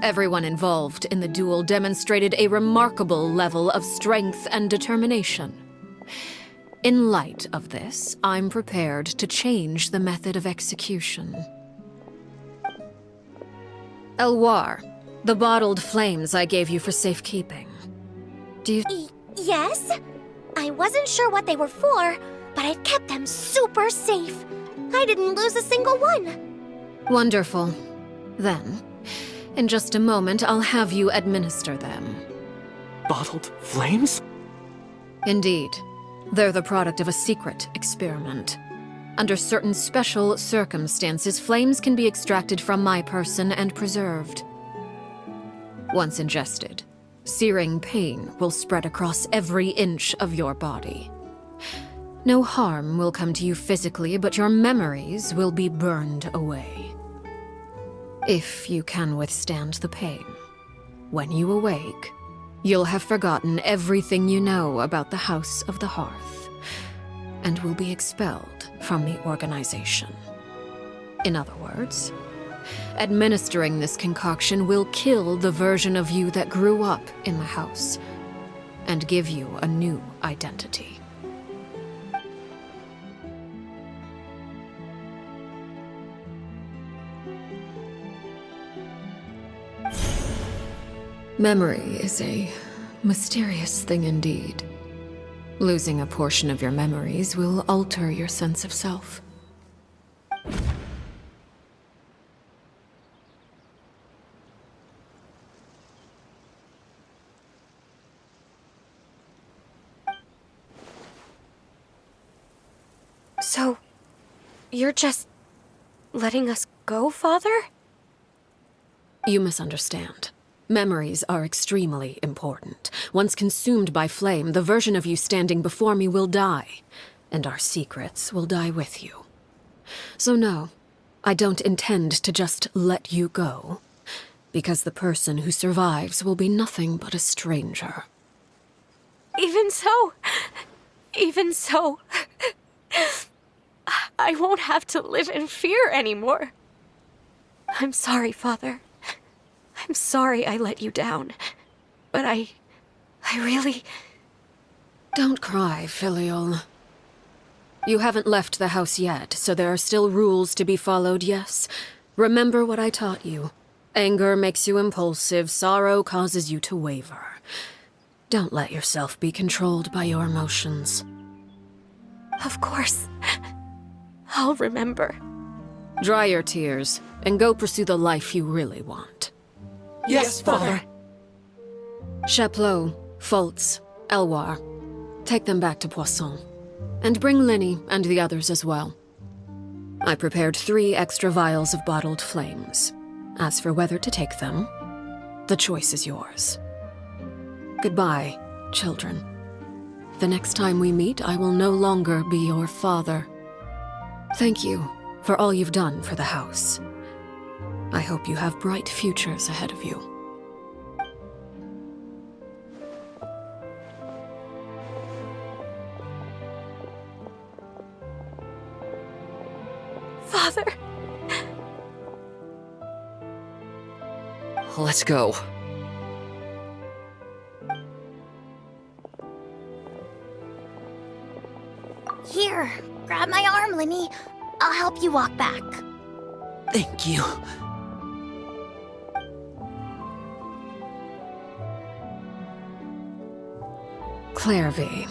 everyone involved in the duel demonstrated a remarkable level of strength and determination. In light of this, I'm prepared to change the method of execution. Elwar, the bottled flames I gave you for safekeeping. Do you... Yes? I wasn't sure what they were for, but I've kept them super safe. I didn't lose a single one. Wonderful. Then, in just a moment, I'll have you administer them. Bottled flames? Indeed. They're the product of a secret experiment. Under certain special circumstances, flames can be extracted from my person and preserved. Once ingested, searing pain will spread across every inch of your body. No harm will come to you physically, but your memories will be burned away. If you can withstand the pain, when you awake, you'll have forgotten everything you know about the House of the Hearth, and will be expelled from the organization. In other words, administering this concoction will kill the version of you that grew up in the house, and give you a new identity. Memory is a mysterious thing indeed. Losing a portion of your memories will alter your sense of self. So, you're just letting us go, Father? You misunderstand. Memories are extremely important. Once consumed by flame, the version of you standing before me will die, and our secrets will die with you. So no, I don't intend to just let you go, because the person who survives will be nothing but a stranger. Even so, I won't have to live in fear anymore. I'm sorry, Father. I'm sorry I let you down. But I really... Don't cry, Filial. You haven't left the house yet, so there are still rules to be followed, yes? Remember what I taught you. Anger makes you impulsive, sorrow causes you to waver. Don't let yourself be controlled by your emotions. Of course. I'll remember. Dry your tears, and go pursue the life you really want. Yes, Father. Chaplot, Fultz, Elwar, take them back to Poisson. And bring Linny and the others as well. I prepared 3 extra vials of bottled flames. As for whether to take them, the choice is yours. Goodbye, children. The next time we meet, I will no longer be your father. Thank you for all you've done for the house. I hope you have bright futures ahead of you. Father. Let's go. Here, grab my arm, Linny. I'll help you walk back. Thank you. Clairvy.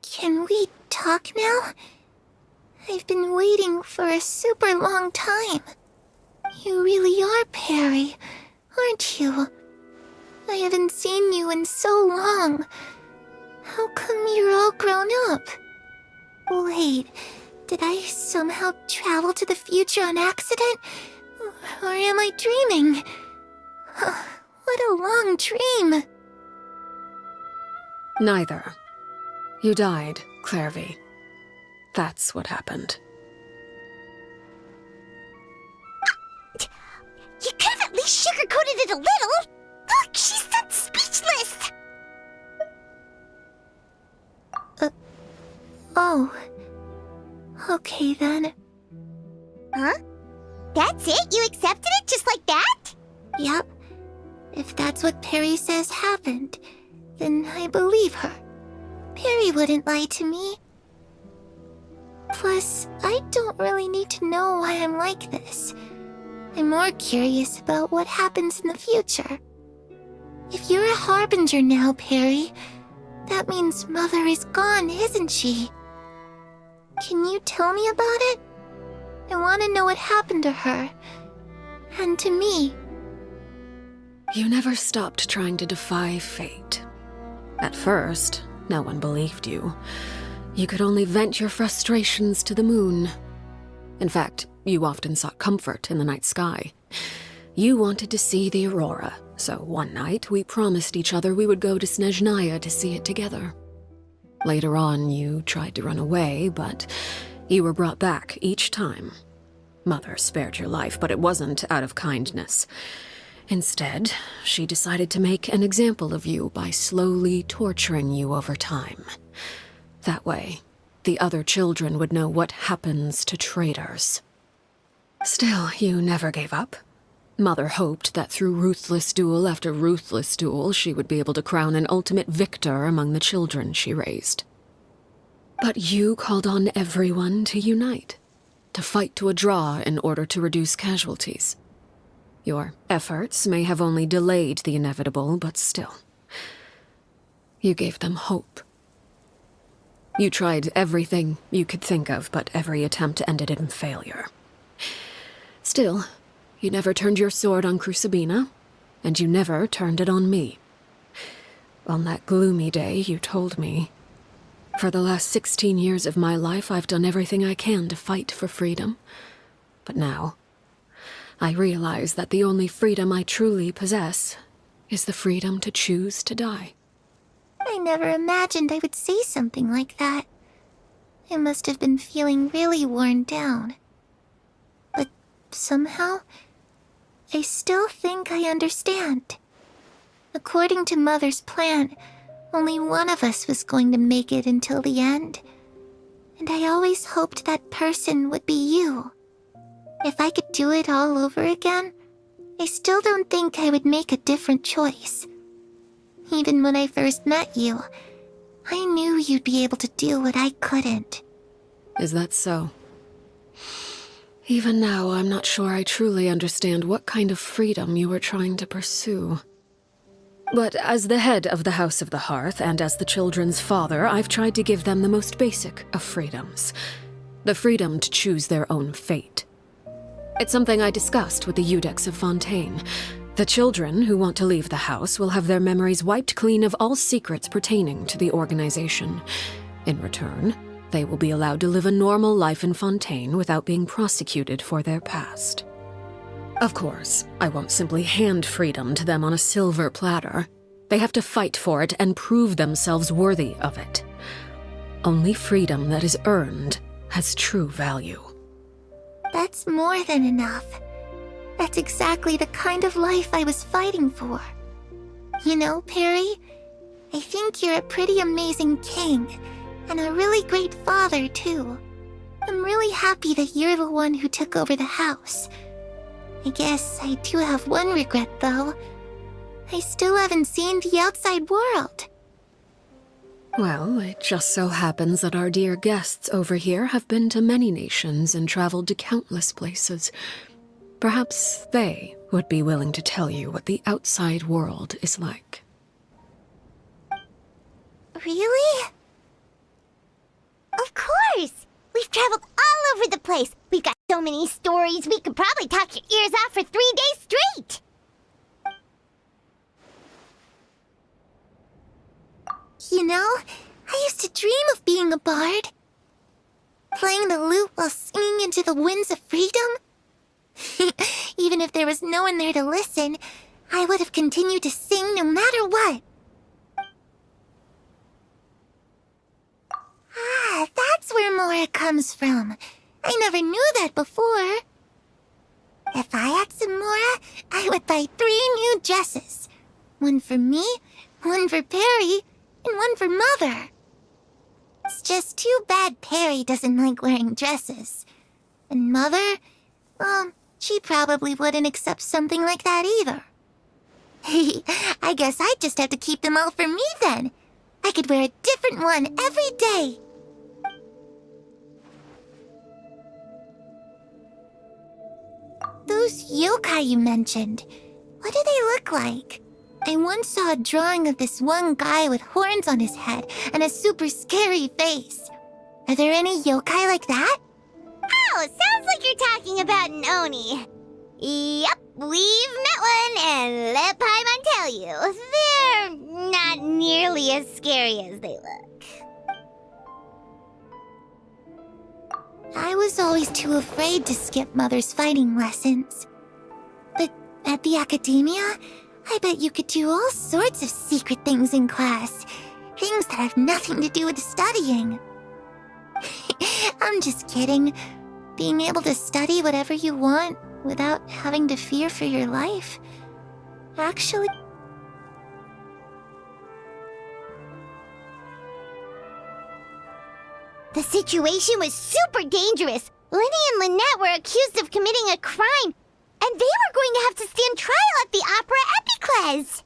Can we talk now? I've been waiting for a super long time. You really are Perry, aren't you? I haven't seen you in so long. How come you're all grown up? Wait, did I somehow travel to the future on accident? Or am I dreaming? What a long dream. Neither. You died, Clairvy. That's what happened. You could have at least sugarcoated it a little. Look, she's that speechless. Oh. Okay then. Huh? That's it? You accepted it just like that? Yep. If that's what Perry says happened, then I believe her. Perry wouldn't lie to me. Plus, I don't really need to know why I'm like this. I'm more curious about what happens in the future. If you're a harbinger now, Perry, that means Mother is gone, isn't she? Can you tell me about it? I want to know what happened to her. And to me. You never stopped trying to defy fate. At first, no one believed you. You could only vent your frustrations to the moon. In fact, you often sought comfort in the night sky. You wanted to see the aurora, so one night we promised each other we would go to Snezhnaya to see it together. Later on, you tried to run away, but you were brought back each time. Mother spared your life, but it wasn't out of kindness. Instead, she decided to make an example of you by slowly torturing you over time. That way, the other children would know what happens to traitors. Still, you never gave up. Mother hoped that through ruthless duel after ruthless duel, she would be able to crown an ultimate victor among the children she raised. But you called on everyone to unite, to fight to a draw in order to reduce casualties. Your efforts may have only delayed the inevitable, but still. You gave them hope. You tried everything you could think of, but every attempt ended in failure. Still, you never turned your sword on Crucibina, and you never turned it on me. On that gloomy day, you told me, "For the last 16 years of my life, I've done everything I can to fight for freedom. But now, I realize that the only freedom I truly possess is the freedom to choose to die." I never imagined I would say something like that. I must have been feeling really worn down. But somehow, I still think I understand. According to Mother's plan, only one of us was going to make it until the end. And I always hoped that person would be you. If I could do it all over again, I still don't think I would make a different choice. Even when I first met you, I knew you'd be able to do what I couldn't. Is that so? Even now, I'm not sure I truly understand what kind of freedom you were trying to pursue. But as the head of the House of the Hearth and as the children's father, I've tried to give them the most basic of freedoms. The freedom to choose their own fate. It's something I discussed with the Iudex of Fontaine. The children who want to leave the house will have their memories wiped clean of all secrets pertaining to the organization. In return, they will be allowed to live a normal life in Fontaine without being prosecuted for their past. Of course, I won't simply hand freedom to them on a silver platter. They have to fight for it and prove themselves worthy of it. Only freedom that is earned has true value. That's more than enough. That's exactly the kind of life I was fighting for. You know, Perry, I think you're a pretty amazing king, and a really great father, too. I'm really happy that you're the one who took over the house. I guess I do have one regret, though. I still haven't seen the outside world. Well, it just so happens that our dear guests over here have been to many nations and traveled to countless places. Perhaps they would be willing to tell you what the outside world is like. Really? Of course! We've traveled all over the place. We've got so many stories, we could probably talk your ears off for 3 days straight! You know, I used to dream of being a bard. Playing the lute while singing into the winds of freedom. Even if there was no one there to listen, I would have continued to sing no matter what. Ah, that's where Mora comes from. I never knew that before. If I had some Mora, I would buy 3 new dresses. One for me, one for Perry, and one for Mother. It's just too bad Perry doesn't like wearing dresses. And Mother, well, she probably wouldn't accept something like that either. I guess I'd just have to keep them all for me then. I could wear a different one every day. Those yokai you mentioned, what do they look like? I once saw a drawing of this one guy with horns on his head and a super scary face. Are there any yokai like that? Oh, sounds like you're talking about an Oni. Yep, we've met one, and let Paimon tell you, they're not nearly as scary as they look. I was always too afraid to skip Mother's fighting lessons. But at the academia, I bet you could do all sorts of secret things in class. Things that have nothing to do with studying. I'm just kidding. Being able to study whatever you want without having to fear for your life. Actually... The situation was super dangerous. Lenny and Lynette were accused of committing a crime, and they were going to have to stand trial at the Opera Epicles.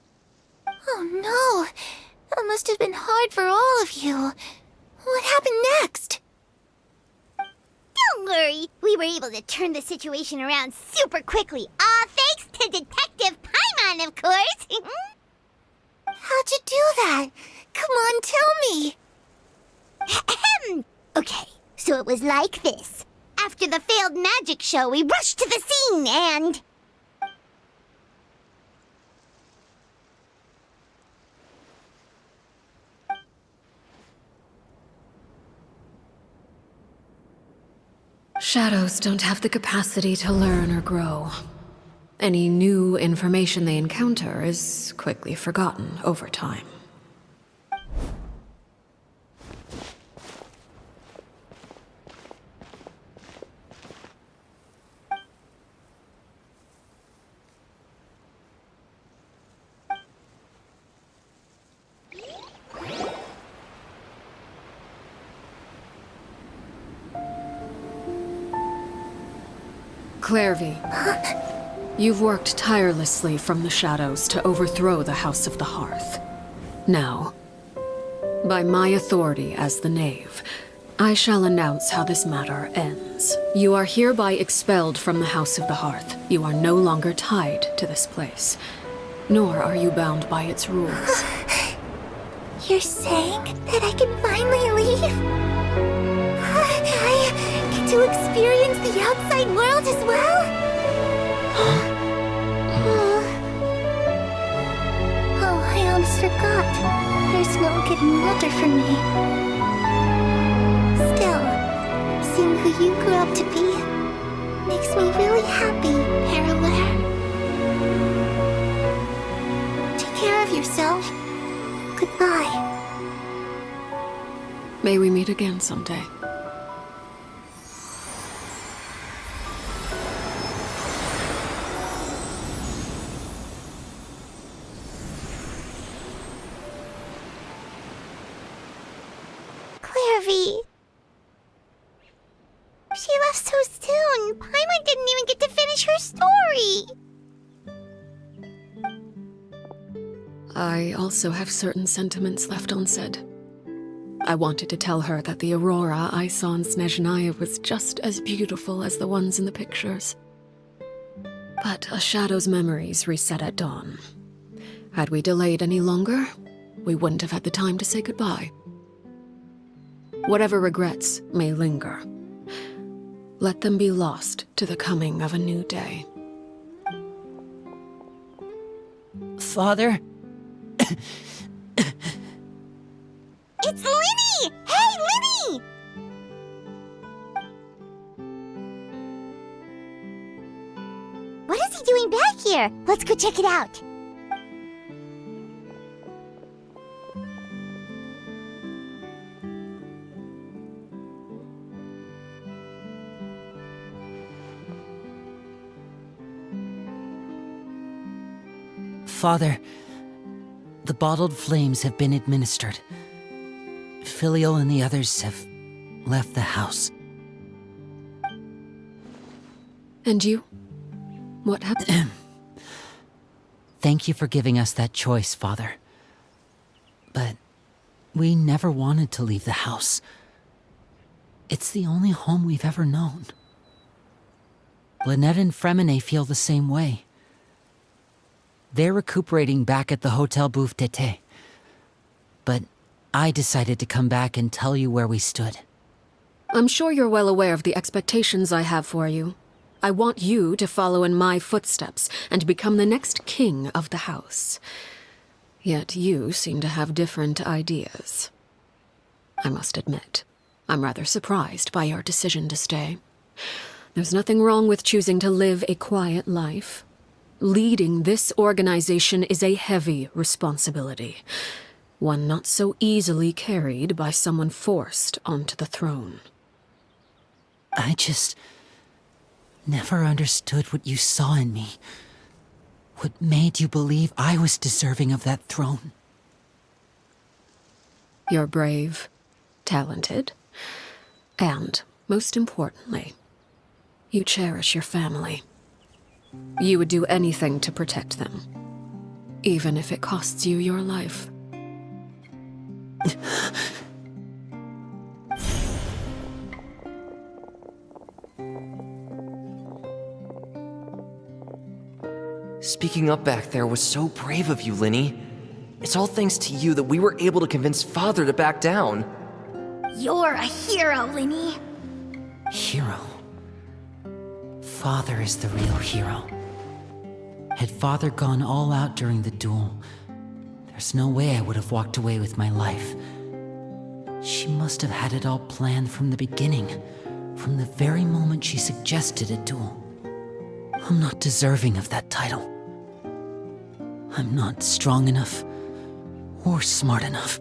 Oh no, that must have been hard for all of you. What happened next? Don't worry, we were able to turn the situation around super quickly, all thanks to Detective Paimon, of course. How'd you do that? Come on, tell me. Okay, so it was like this. After the failed magic show, we rushed to the scene and... Shadows don't have the capacity to learn or grow. Any new information they encounter is quickly forgotten over time. Clairvy, you've worked tirelessly from the shadows to overthrow the House of the Hearth. Now, by my authority as the Knave, I shall announce how this matter ends. You are hereby expelled from the House of the Hearth. You are no longer tied to this place, nor are you bound by its rules. You're saying that I can finally leave? I get to experience the outside world as well? Oh, I almost forgot. There's no getting older for me. Still, seeing who you grew up to be makes me really happy, Parallel. Take care of yourself. Goodbye. May we meet again someday. Clairvy. She left so soon. Paimon didn't even get to finish her story. I also have certain sentiments left unsaid. I wanted to tell her that the aurora I saw in Snezhnaya was just as beautiful as the ones in the pictures. But a shadow's memories reset at dawn. Had we delayed any longer, we wouldn't have had the time to say goodbye. Whatever regrets may linger, let them be lost to the coming of a new day. Father? It's Linny! Hey, Linny! What is he doing back here? Let's go check it out. Father, the bottled flames have been administered. Filial and the others have left the house. And you? What happened? Thank you for giving us that choice, Father. But we never wanted to leave the house. It's the only home we've ever known. Lynette and Fremine feel the same way. They're recuperating back at the Hotel Bouffe d'été. But I decided to come back and tell you where we stood. I'm sure you're well aware of the expectations I have for you. I want you to follow in my footsteps and become the next king of the house. Yet you seem to have different ideas. I must admit, I'm rather surprised by your decision to stay. There's nothing wrong with choosing to live a quiet life. Leading this organization is a heavy responsibility, one not so easily carried by someone forced onto the throne. I just never understood what you saw in me. What made you believe I was deserving of that throne? You're brave, talented, and, most importantly, you cherish your family. You would do anything to protect them, even if it costs you your life. Speaking up back there was so brave of you, Linny. It's all thanks to you that we were able to convince Father to back down. You're a hero, Linny. Hero? Father is the real hero. Had Father gone all out during the duel, there's no way I would have walked away with my life. She must have had it all planned from the beginning, from the very moment she suggested a duel. I'm not deserving of that title. I'm not strong enough or smart enough.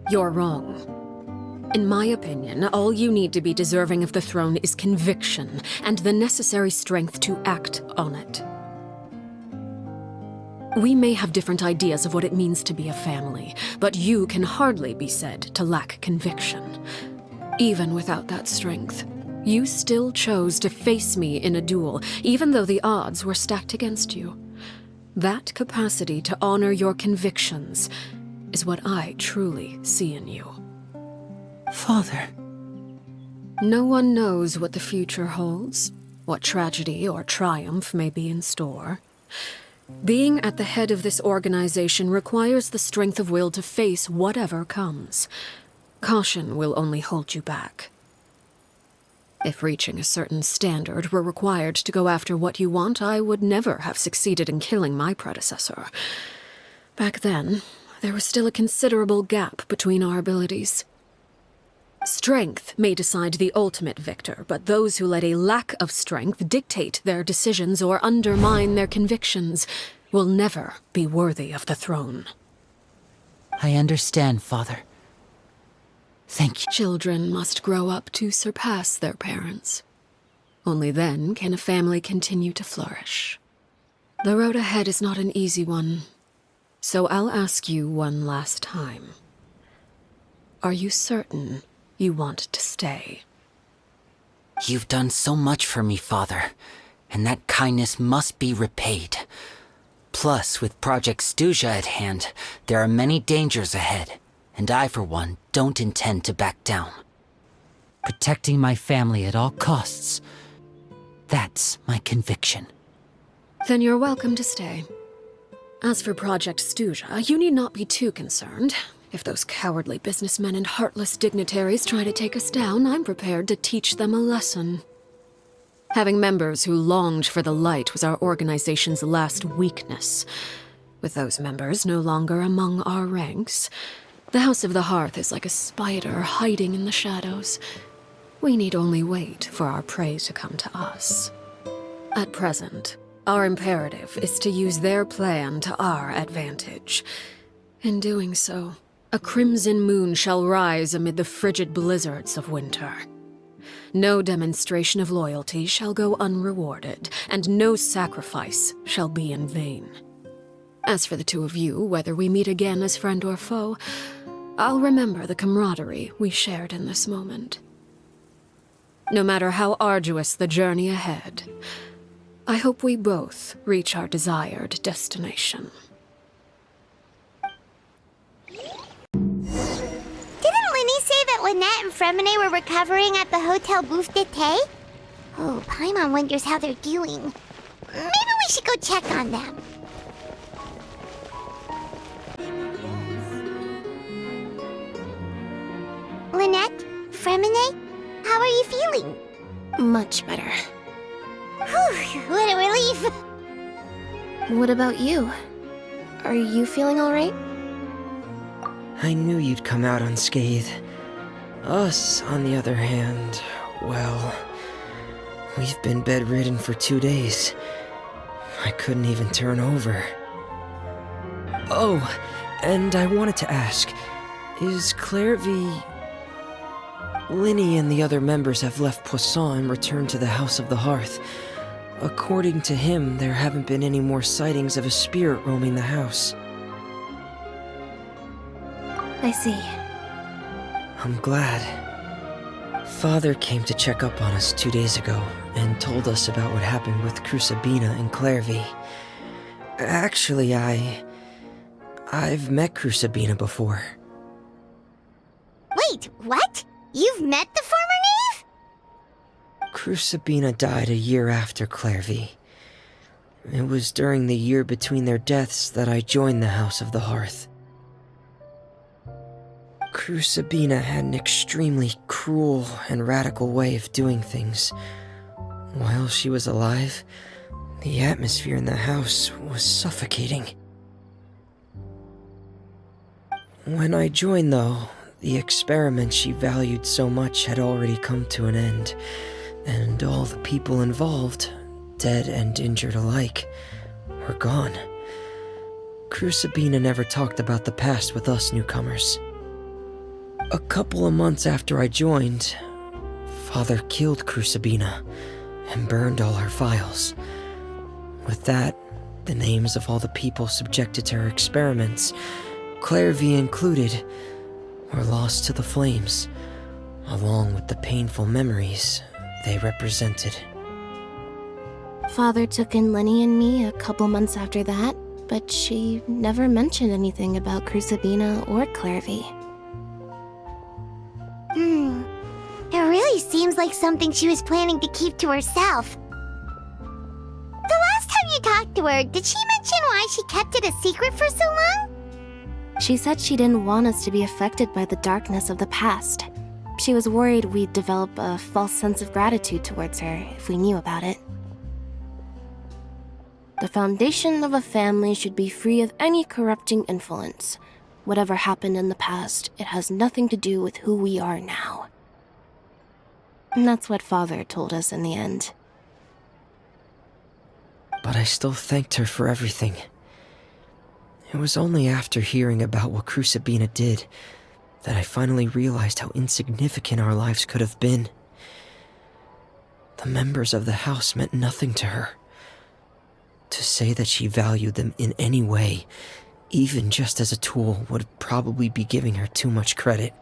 You're wrong. In my opinion, all you need to be deserving of the throne is conviction and the necessary strength to act on it. We may have different ideas of what it means to be a family, but you can hardly be said to lack conviction. Even without that strength, You still chose to face me in a duel, even though the odds were stacked against you. That capacity to honor your convictions is what I truly see in you. Father. No one knows what the future holds, what tragedy or triumph may be in store. Being at the head of this organization requires the strength of will to face whatever comes. Caution will only hold you back. If reaching a certain standard were required to go after what you want, I would never have succeeded in killing my predecessor. Back then, there was still a considerable gap between our abilities. Strength may decide the ultimate victor, but those who let a lack of strength dictate their decisions or undermine their convictions will never be worthy of the throne. I understand, Father. Thank you. Children must grow up to surpass their parents. Only then can a family continue to flourish. The road ahead is not an easy one, so I'll ask you one last time. Are you certain you want to stay? You've done so much for me, Father, and that kindness must be repaid. Plus, with Project Stuja at hand, there are many dangers ahead, and I, for one, don't intend to back down. Protecting my family at all costs, that's my conviction. Then you're welcome to stay. As for Project Stuja, you need not be too concerned. If those cowardly businessmen and heartless dignitaries try to take us down, I'm prepared to teach them a lesson. Having members who longed for the light was our organization's last weakness. With those members no longer among our ranks, the House of the Hearth is like a spider hiding in the shadows. We need only wait for our prey to come to us. At present, our imperative is to use their plan to our advantage. In doing so, a crimson moon shall rise amid the frigid blizzards of winter. No demonstration of loyalty shall go unrewarded, and no sacrifice shall be in vain. As for the two of you, whether we meet again as friend or foe, I'll remember the camaraderie we shared in this moment. No matter how arduous the journey ahead, I hope we both reach our desired destination. Didn't Linny say that Lynette and Fremine were recovering at the Hotel Bouffe d'été? Oh, Paimon wonders how they're doing. Maybe we should go check on them. Lynette? Fremine? How are you feeling? Much better. Whew, what a relief! What about you? Are you feeling alright? I knew you'd come out unscathed. Us, on the other hand, well, we've been bedridden for 2 days. I couldn't even turn over. Oh, and I wanted to ask, is Clairvy... Linny and the other members have left Poisson and returned to the House of the Hearth. According to him, there haven't been any more sightings of a spirit roaming the house. I see. I'm glad. Father came to check up on us 2 days ago and told us about what happened with Crusabina and Clairvy. Actually, I've met Crusabina before. Wait, what? You've met the former knave? Crusabina died a year after Clairvy. It was during the year between their deaths that I joined the House of the Hearth. Crusabina had an extremely cruel and radical way of doing things. While she was alive, the atmosphere in the house was suffocating. When I joined, though, the experiment she valued so much had already come to an end, and all the people involved, dead and injured alike, were gone. Crusabina never talked about the past with us newcomers. A couple of months after I joined, Father killed Crusabina and burned all her files. With that, the names of all the people subjected to her experiments, Clairvy included, were lost to the flames, along with the painful memories they represented. Father took in Lenny and me a couple months after that, but she never mentioned anything about Crucibina or Clairvy. It really seems like something she was planning to keep to herself. The last time you talked to her, did she mention why she kept it a secret for so long? She said she didn't want us to be affected by the darkness of the past. She was worried we'd develop a false sense of gratitude towards her if we knew about it. The foundation of a family should be free of any corrupting influence. Whatever happened in the past, it has nothing to do with who we are now. And that's what Father told us in the end. But I still thanked her for everything. It was only after hearing about what Crucibina did that I finally realized how insignificant our lives could have been. The members of the house meant nothing to her. To say that she valued them in any way, even just as a tool, would probably be giving her too much credit.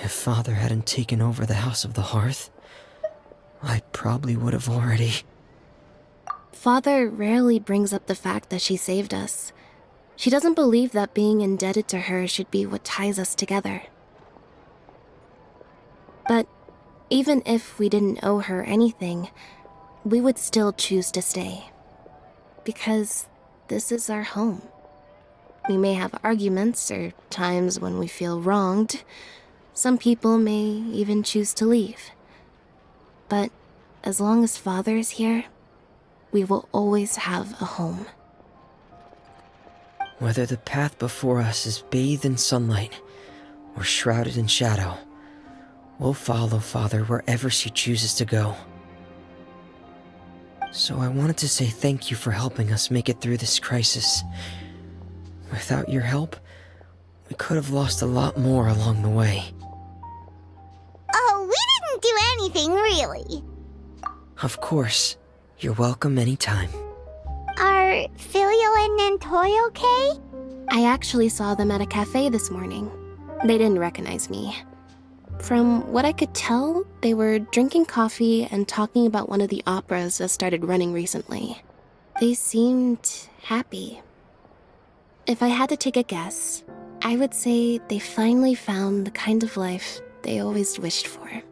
If Father hadn't taken over the House of the Hearth, I probably would have already... Father rarely brings up the fact that she saved us. She doesn't believe that being indebted to her should be what ties us together. But even if we didn't owe her anything, we would still choose to stay. Because this is our home. We may have arguments or times when we feel wronged. Some people may even choose to leave. But as long as Father is here, we will always have a home. Whether the path before us is bathed in sunlight or shrouded in shadow, we'll follow Father wherever she chooses to go. So I wanted to say thank you for helping us make it through this crisis. Without your help, we could have lost a lot more along the way. Oh, we didn't do anything, really. Of course. You're welcome anytime. Are Filio and Nantoy okay? I actually saw them at a cafe this morning. They didn't recognize me. From what I could tell, they were drinking coffee and talking about one of the operas that started running recently. They seemed happy. If I had to take a guess, I would say they finally found the kind of life they always wished for.